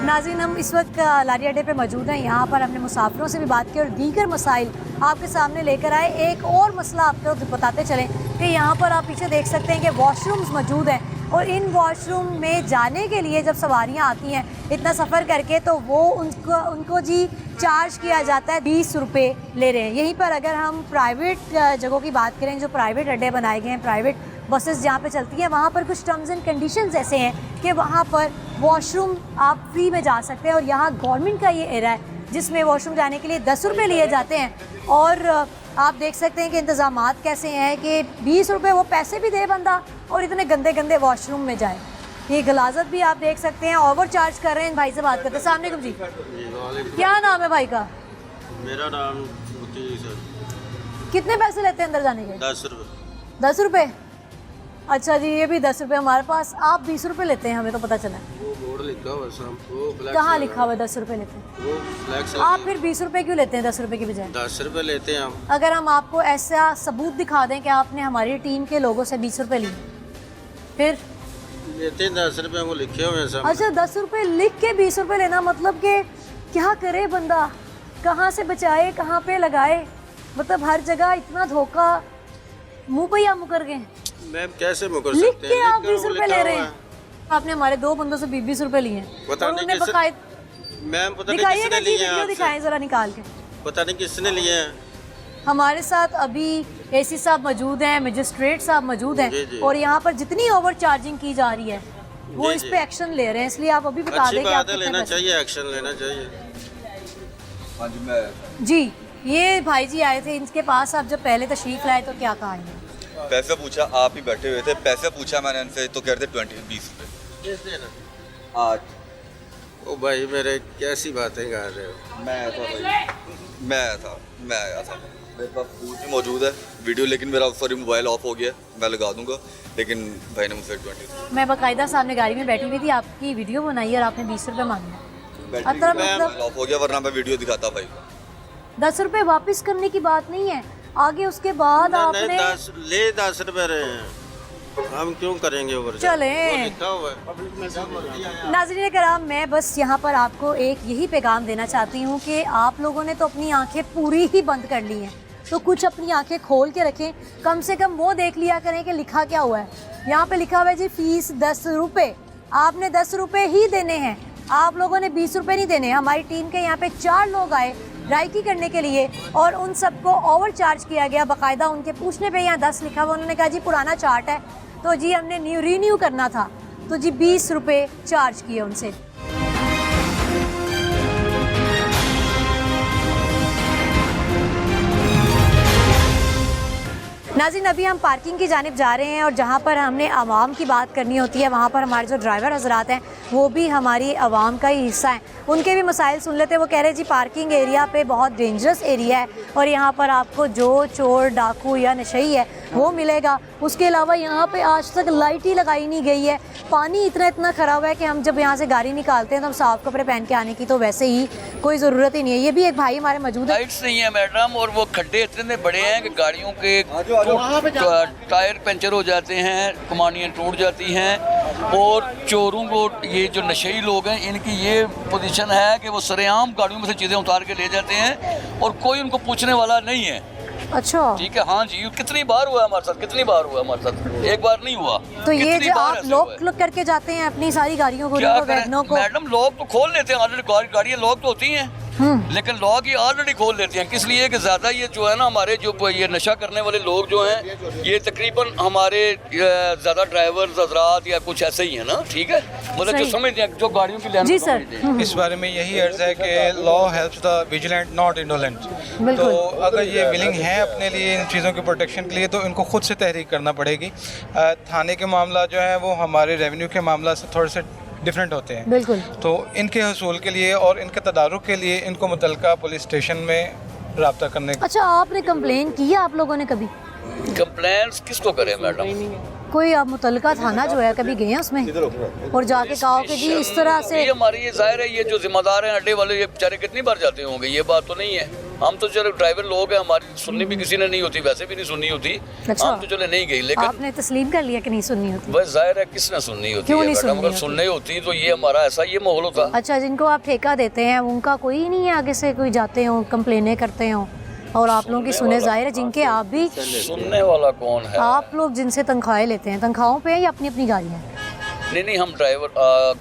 नाज़रीन हम इस वक्त लारी अड्डे पे मौजूद हैं, यहाँ पर हमने मुसाफिरों से भी बात की और दीगर मसाइल आपके सामने लेकर आए। एक और मसला आपको बताते चलें कि यहाँ पर आप पीछे देख सकते हैं कि वॉशरूम्स मौजूद हैं और इन वॉशरूम में जाने के लिए जब सवारियाँ आती हैं इतना सफ़र करके तो वो उनको जी चार्ज किया जाता है, 20 रुपये ले रहे हैं। यहीं पर अगर हम प्राइवेट जगहों की बात करें, जो प्राइवेट अड्डे बनाए गए हैं, प्राइवेट बसेस जहाँ पे चलती हैं, वहाँ पर कुछ टर्म्स एंड कंडीशंस ऐसे हैं कि वहाँ पर वॉशरूम आप फ्री में जा सकते हैं और यहाँ गवर्नमेंट का ये एरा है जिसमें वॉशरूम जाने के लिए 10 रुपये लिए जाते हैं और आप देख सकते हैं कि इंतज़ामात कैसे हैं कि 20 रुपये वो पैसे भी दे बंदा और इतने गंदे गंदे वॉशरूम में जाए। ये गलाजत भी आप देख सकते हैं, ओवर चार्ज कर रहे हैं। भाई से बात करते हैं। अस्सलाम वालेकुम जी, क्या नाम है भाई का? मेरा नाम सर। कितने पैसे लेते हैं अंदर जाने के? 10 रुपये। 10 रुपये? अच्छा जी, ये भी 10 रुपये हमारे पास, आप 20 रुपये लेते हैं, हमें तो पता चला। वो बोर्ड लिखा हुआ है, कहाँ लिखा हुआ है 10 रुपये लेते हैं? वो ब्लैक से आप फिर 20 रुपये क्यों लेते हैं 10 रुपये की बजाय? 10 रुपए लेते हैं हम। अगर हम आपको ऐसा सबूत दिखा दें कि आपने हमारी टीम के लोगों से 20 रुपये लिए, फिर लेते हैं 10 रुपए, वो लिखे हुए हैं सब। अच्छा, 10 रुपये लिख के 20 रुपये लेना, मतलब कि क्या करे बंदा, कहाँ से बचाए, कहाँ पे लगाए? मतलब हर जगह इतना धोखा, मुंह पे या मुकर गए? मैम कैसे मुकर लिख सकते के हैं? आप 20 रुपये ले रहे हैं। आपने हमारे 2 बंदों से 20 रुपये लिए हैं। पता नहीं उन्होंने किस- मैम पता नहीं दिखाइए किसने ना जी, लिए हैं वीडियो आपसे। दिखाएं जरा निकाल के। पता नहीं किसने लिए हैं। हमारे साथ अभी एसी साहब मौजूद हैं, मजिस्ट्रेट साहब मौजूद हैं, जी, जी। और यहाँ पर जितनी ओवर चार्जिंग की जा रही है वो जी, इस जी। पे एक्शन ले रहे हैं, इसलिए आप अभी बता अच्छी दें कि आप बात है, कितने लेना पैसे- चाहिए, एक्शन लेना चाहिए। हाँ जी, मैं जी, ये भाई जी आए थे, इनके पास आप जब पहले तशरीफ लाए तो क्या कहा इन्होंने? पैसे पूछा, आप ही बैठे हुए थे, पैसे पूछा मैंने इनसे तो कह रहे थे 20 रुपये। किस दिन? आज ओ भाई मेरे कैसी बातें कर रहे हो? मैं आया था भाई, मैं आया था, मेरे पास प्रूफ भी मौजूद है, वीडियो, लेकिन मेरा सॉरी मोबाइल ऑफ हो गया, मैं लगा दूंगा, लेकिन भाई ने मुझसे 20 मैं बाकायदा सामने गाड़ी में बैठी हुई थी, आपकी वीडियो बनाई और आपने 20 रुपये मांगे। अतरा मतलब ऑफ हो गया, वरना मैं वीडियो दिखाता भाई। 10 रुपये वापस करने की बात नहीं है, आगे उसके बाद नहीं, आपने 10 रुपए रहे हैं, हम क्यों करेंगे ओवर? चलें। वो लिखा हुआ है। नाज़रीन कराम, मैं बस यहाँ पर आपको एक यही पैगाम देना चाहती हूँ कि आप लोगों ने तो अपनी आंखें पूरी ही बंद कर ली हैं, तो कुछ अपनी आंखें खोल के रखें, कम से कम वो देख लिया करें कि लिखा क्या हुआ है। यहाँ पे लिखा हुआ है जी फीस 10 रुपये, आपने 10 रुपये ही देने हैं, आप लोगों ने 20 रुपये नहीं देने। हमारी टीम के यहाँ पे 4 लोग आए राइकी करने के लिए और उन सबको ओवर चार्ज किया गया, बाकायदा उनके पूछने पे यहाँ 10 लिखा हुआ, उन्होंने कहा जी पुराना चार्ट है, तो जी हमने रीन्यू करना था, तो जी 20 रुपये चार्ज किए उनसे। नाज़रीन, अभी हम पार्किंग की जानिब जा रहे हैं और जहाँ पर हमने आवाम की बात करनी होती है वहाँ पर हमारे जो ड्राइवर हजरात हैं वो भी हमारी आवाम का ही हिस्सा हैं, उनके भी मसाइल सुन लेते हैं। वो कह रहे हैं जी पार्किंग एरिया पे बहुत डेंजरस एरिया है और यहाँ पर आपको जो चोर डाकू या नशई है वो मिलेगा। उसके अलावा यहाँ पे आज तक लाइट ही लगाई नहीं गई है, पानी इतना ख़राब है कि हम जब यहाँ से गाड़ी निकालते हैं तो हम साफ़ कपड़े पहन के आने की तो वैसे ही कोई ज़रूरत ही नहीं है। ये भी एक भाई हमारे मौजूद है। लाइट्स नहीं है मैडम, और वो खड्डे इतने बड़े हैं कि गाड़ियों के टायर पंचर हो जाते हैं, कमानियाँ टूट जाती हैं, और चोरों को, ये जो नशेई लोग हैं इनकी ये पोजीशन है कि वो सरेआम गाड़ियों में से चीज़ें उतार के ले जाते हैं और कोई उनको पूछने वाला नहीं है। अच्छा, ठीक है, हाँ जी, कितनी बार हुआ हमारे साथ, कितनी बार हुआ हमारे साथ, एक बार नहीं हुआ। तो ये कितनी जो बार आप ऐसे हुआ है? लॉक करके जाते हैं अपनी सारी गाड़ियों को, क्या करें वैगनों को? मैडम, लॉक तो खोल लेते हैं ऑलरेडी, गाड़ियाँ लॉक तो होती हैं, लेकिन लॉक ही ऑलरेडी खोल लेते हैं। किस लिए कि ज़्यादा ये जो है ना हमारे जो ये नशा करने वाले लोग जो हैं ये तकरीबन हमारे ज़्यादा ड्राइवर हजरात या कुछ ऐसे ही है ना, ठीक है, मतलब जो समझते हैं, जो गाड़ियों की जी सर। इस बारे में यही अर्ज है कि law helps the vigilant not indolent. तो अगर ये विलिंग हैं अपने लिए इन चीज़ों के प्रोटेक्शन के लिए तो इनको खुद से तहरीक करना पड़ेगी। थाने के मामला जो है वो हमारे रेवेन्यू के मामला से थोड़े से डिफरेंट होते हैं, बिल्कुल। तो इनके हसूल के लिए और इनके तदारुक के लिए इनको मुतलका पुलिस स्टेशन में रब्ता करने। अच्छा, आपने कंप्लेन की है आप लोगों ने कभी? कंप्लेंट्स किसको करें मैडम? कोई आप मुतलका थाना जो है कभी गए हैं उसमें और जाके कहा कि जी इस तरह से? ये हमारी ये जाहिर है, ये जो जिम्मेदार हैं अड्डे वाले, ये बेचारे कितनी बार जाते होंगे, ये बात तो नहीं है। हम तो चलो ड्राइवर लोग हैं, हमारी सुननी भी किसी ने नहीं होती, वैसे भी नहीं सुननी होती। अच्छा। हम तो चले नहीं गई, लेकिन आपने तस्लीम कर लिया कि नहीं सुननी होती? बस जाहिर है किसने सुननी होती क्यों है नहीं मैडम, सुननी अगर होती? सुननी होती तो ये हमारा ऐसा ये माहौल होता। अच्छा, जिनको आप ठेका देते हैं उनका कोई नहीं है आगे से कोई जाते हो कंप्लेनें करते हो और आप लोगों की सुने? जाहिर है जिनके आप भी, सुनने वाला कौन है? आप लोग जिनसे तनख्वाहें लेते हैं, तनख्वाहों पे या अपनी अपनी गाड़ियाँ? नहीं, हम ड्राइवर,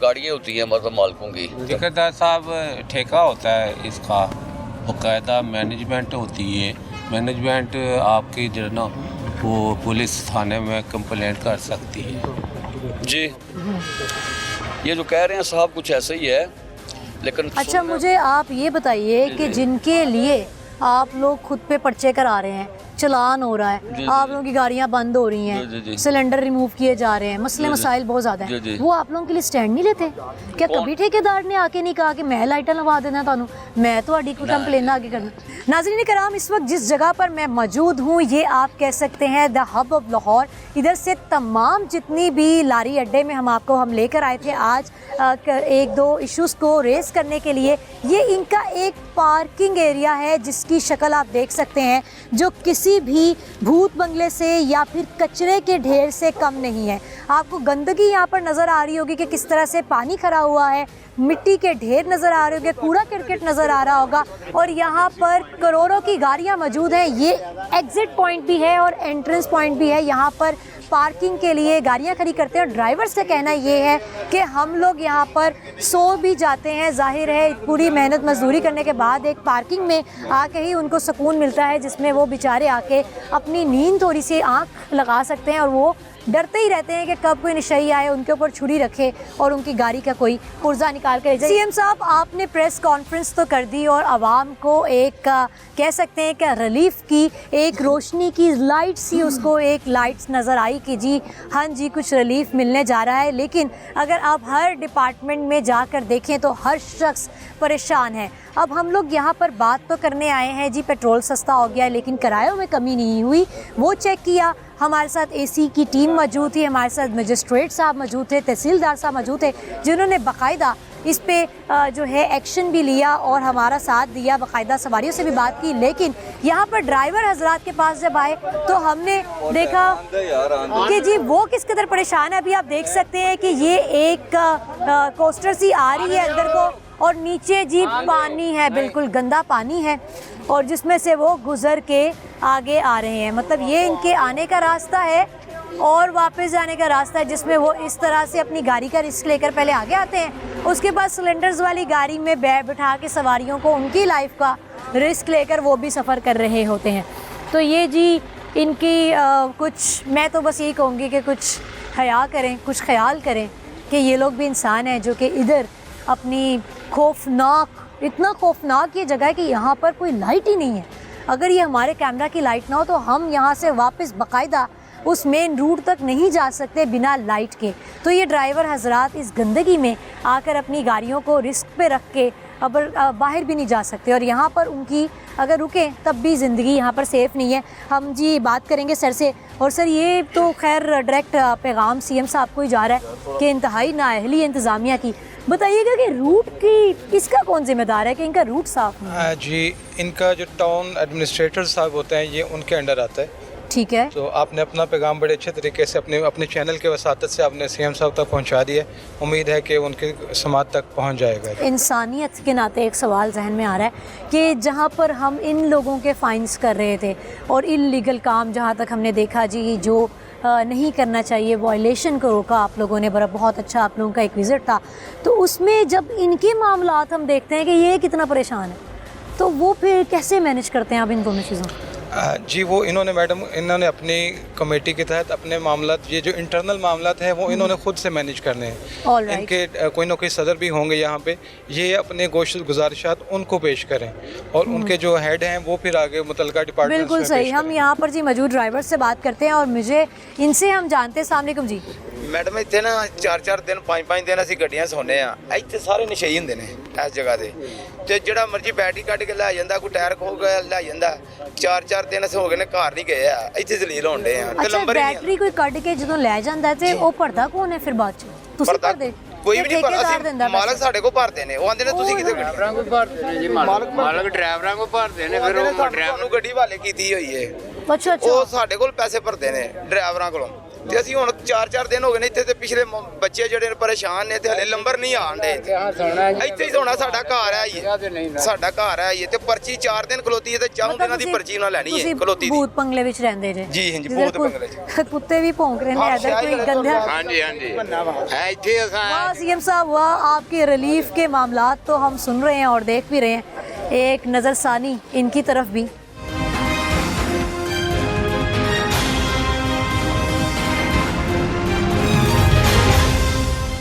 गाड़ियाँ होती हैं मतलब मालिकों की। ठेकेदार साहब, ठेका होता है इसका, बाकायदा मैनेजमेंट होती है, मैनेजमेंट आपकी जो ना वो पुलिस थाने में कंप्लेंट कर सकती है। जी, ये जो कह रहे हैं साहब कुछ ऐसा ही है, लेकिन अच्छा, मुझे आप ये बताइए कि जिनके लिए आप लोग खुद पे पर्चे करा रहे हैं, चलान हो रहा है, आप लोगों की गाड़ियां बंद हो रही हैं, सिलेंडर रिमूव किए जा रहे हैं, मसले मसाइल बहुत ज़्यादा हैं, वो आप लोगों के लिए स्टैंड नहीं लेते? क्या कभी ठेकेदार ने आके नहीं कहा कि मैं लाइटें लगा देना थानू, मैं तो कोई कंप्लेन आगे करना? नाज़रीन कराम, इस वक्त जिस जगह पर मैं मौजूद हूँ ये आप कह सकते हैं द हब ऑफ लाहौर। इधर से तमाम जितनी भी लारी अड्डे में हम लेकर आए थे आज एक दो इश्यूज़ को रेस करने के लिए। ये इनका एक पार्किंग एरिया है जिसकी शक्ल आप देख सकते हैं, जो किसी भी भूत बंगले से या फिर कचरे के ढेर से कम नहीं है। आपको गंदगी यहाँ पर नज़र आ रही होगी कि किस तरह से पानी खड़ा हुआ है, मिट्टी के ढेर नज़र आ रहे होंगे, कूड़ा करकट नज़र आ रहा होगा, और यहाँ पर करोड़ों की गाड़ियाँ मौजूद हैं। ये एग्ज़िट पॉइंट भी है और एंट्रेंस पॉइंट भी है, यहाँ पर पार्किंग के लिए गाड़ियाँ खड़ी करते हैं। और ड्राइवर से कहना ये है कि हम लोग यहाँ पर सो भी जाते हैं, जाहिर है पूरी मेहनत मजदूरी करने के बाद एक पार्किंग में आके ही उनको सुकून मिलता है, जिसमें वो बेचारे आके अपनी नींद थोड़ी सी आँख लगा सकते हैं, और वो डरते ही रहते हैं कि कब कोई नशई आए उनके ऊपर छुरी रखे और उनकी गाड़ी का कोई पुर्जा निकाल कर ले जाए। सीएम साहब, आपने प्रेस कॉन्फ्रेंस तो कर दी और आवाम को एक कह सकते हैं कि रिलीफ की, एक रोशनी की लाइट सी, उसको एक लाइट्स नज़र आई कि जी हाँ जी कुछ रिलीफ मिलने जा रहा है। लेकिन अगर आप हर डिपार्टमेंट में जाकर देखें तो हर शख्स परेशान है। अब हम लोग यहाँ पर बात तो करने आए हैं जी पेट्रोल सस्ता हो गया, लेकिन किरायों में कमी नहीं हुई, वो चेक किया। हमारे साथ एसी की टीम मौजूद थी, हमारे साथ मजिस्ट्रेट साहब मौजूद थे, तहसीलदार साहब मौजूद थे, जिन्होंने बाकायदा इस पे जो है एक्शन भी लिया और हमारा साथ दिया, बाकायदा सवारियों से भी बात की। लेकिन यहाँ पर ड्राइवर हजरात के पास जब आए तो हमने देखा कि जी वो किस कदर परेशान है। अभी आप देख सकते हैं कि ये एक कोस्टर सी आ रही है अंदर को, और नीचे जी पानी है, बिल्कुल गंदा पानी है, और जिसमें से वो गुज़र के आगे आ रहे हैं। मतलब ये इनके आने का रास्ता है और वापस जाने का रास्ता है, जिसमें वो इस तरह से अपनी गाड़ी का रिस्क लेकर पहले आगे आते हैं, उसके बाद सिलेंडर्स वाली गाड़ी में बैठा के सवारियों को उनकी लाइफ का रिस्क लेकर वो भी सफ़र कर रहे होते हैं। तो ये जी इनकी कुछ, मैं तो बस यही कहूँगी कि कुछ हया करें, कुछ ख्याल करें कि ये लोग भी इंसान हैं जो कि इधर अपनी खौफनाक, इतना खौफनाक ये जगह है कि यहाँ पर कोई लाइट ही नहीं है। अगर ये हमारे कैमरा की लाइट ना हो तो हम यहाँ से वापस बाकायदा उस मेन रूट तक नहीं जा सकते बिना लाइट के। तो ये ड्राइवर हजरात इस गंदगी में आकर अपनी गाड़ियों को रिस्क पे रख के अब बाहर भी नहीं जा सकते, और यहाँ पर उनकी अगर रुकें तब भी ज़िंदगी यहाँ पर सेफ़ नहीं है। हम जी बात करेंगे सर से, और सर ये तो खैर डायरेक्ट पैगाम सीएम साहब को ही जा रहा है कि इंतहाई नाअहली इंतज़ामिया की। बताइएगा कि रूट की इसका कौन जिम्मेदार है कि इनका रूट साफ नहीं है? जी, इनका जो टाउन एडमिनिस्ट्रेटर साहब होते हैं ये उनके अंडर आता है। ठीक है, तो आपने अपना पैगाम बड़े अच्छे तरीके से अपने चैनल के वसातत से आपने सीएम साहब तक पहुंचा दिया। उम्मीद है कि उनके समात तक पहुंच जाएगा। इंसानियत के नाते एक सवाल जहन में आ रहा है कि जहां पर हम इन लोगों के फाइन्स कर रहे थे और इल्लीगल काम जहां तक हमने देखा जी जो नहीं करना चाहिए, वायलेशन को रोका आप लोगों ने, बहुत अच्छा आप लोगों का एक विज़िट था, तो उसमें जब इनके मामलात हम देखते हैं कि ये कितना परेशान है, तो वो फिर कैसे मैनेज करते हैं आप इन दोनों चीज़ों? जी वो इन्होंने अपनी कमेटी के तहत अपने मामलात, ये जो इंटरनल मामलात हैं वो इन्होंने खुद से मैनेज करने हैं। इनके कोई ना कोई सदर भी होंगे यहाँ पे, ये अपने गुजारिशात उनको पेश करें और उनके जो हेड हैं वो फिर आगे मुतलका डिपार्टमेंट। बिल्कुल सही। हम यहाँ पर जी मौजूद ड्राइवर से बात करते हैं और मुझे इनसे हम जानते हैं। अस्सलाम वालेकुम जी। मैडम इतने ना 4-4 दिन 5-5 दिन असीं गड्डियां सोने आ, इत्थे सारे नशेई हुंदे ने इस जगह ते ਜਿਹੜਾ ਮਰਜੀ ਬੈਟਰੀ ਕੱਢ ਕੇ ਲੈ ਜਾਂਦਾ, ਕੋਈ ਟਾਇਰ ਖੋ ਗਿਆ ਲੈ ਜਾਂਦਾ। 4-4 ਦਿਨ ਅਸੀਂ ਹੋ ਗਏ ਨੇ ਘਰ ਨਹੀਂ ਗਏ ਆ, ਇੱਥੇ ਜ਼ਲੀਲ ਹੋਣ ਡੇ ਆ ਤੇ ਨੰਬਰ ਹੀ ਨਹੀਂ। ਬੈਟਰੀ ਕੋਈ ਕੱਢ ਕੇ ਜਦੋਂ ਲੈ ਜਾਂਦਾ ਤੇ ਉਹ ਭਰਦਾ ਕੌਣ ਹੈ ਫਿਰ ਬਾਅਦ ਚ? ਤੁਸੀਂ ਭਰਦੇ? ਕੋਈ ਵੀ ਨਹੀਂ ਭਰਦਾ, ਅਸੀਂ ਮਾਲਕ ਸਾਡੇ ਕੋਲ ਭਰਦੇ ਨੇ। ਉਹ ਆਂਦੇ ਨੇ ਤੁਸੀਂ ਕਿਤੇ ਡਰਾਈਵਰਾਂ ਕੋਲ ਭਰਦੇ ਨੇ ਜੀ, ਮਾਲਕ ਡਰਾਈਵਰਾਂ ਕੋਲ ਭਰਦੇ ਨੇ, ਫਿਰ ਉਹ ਡਰਾਈਵਰ ਨੂੰ ਗੱਡੀ ਵਾਲੇ ਕੀਤੀ ਹੋਈ ਹੈ। ਅੱਛਾ ਅੱਛਾ, ਉਹ ਸਾਡੇ ਕੋਲ ਪੈਸੇ ਭਰਦੇ ਨੇ ਡਰਾਈਵਰਾਂ ਕੋਲੋਂ। ਤੇ ਅਸੀਂ ਹੁਣ 4-4 ਦਿਨ ਹੋ ਗਏ ਨੇ ਇੱਥੇ, ਤੇ ਪਿਛਲੇ ਬੱਚੇ ਜਿਹੜੇ ਪਰੇਸ਼ਾਨ ਨੇ ਤੇ ਹਲੇ ਲੰਬਰ ਨਹੀਂ ਆਉਂਦੇ। ਇੱਥੇ ਹੀ ਸੋਣਾ, ਸਾਡਾ ਘਰ ਹੈ ਇਹ, ਸਾਡਾ ਘਰ ਹੈ ਇਹ, ਤੇ ਪਰਚੀ 4 ਦਿਨ ਖਲੋਤੀ ਹੈ ਤੇ 4 ਦਿਨਾਂ ਦੀ ਪਰਚੀ ਉਹਨਾਂ ਲੈਣੀ ਹੈ ਖਲੋਤੀ ਦੀ। ਭੂਤ ਬੰਗਲੇ ਵਿੱਚ ਰਹਿੰਦੇ ਜੇ? ਜੀ ਹਾਂਜੀ, ਭੂਤ ਬੰਗਲੇ ਚ ਕੁੱਤੇ ਵੀ ਭੌਂਕ ਰਹੇ ਨੇ ਇਧਰ, ਕੋਈ ਗੰਦਾ। ਹਾਂਜੀ ਹਾਂਜੀ ਹੈ ਇੱਥੇ ਅਸਾਂ। वाह सीएम साहब वाह, आपके रिलीफ के मामलात तो हम सुन रहे हैं और देख भी रहे हैं, एक नज़रसानी इनकी तरफ भी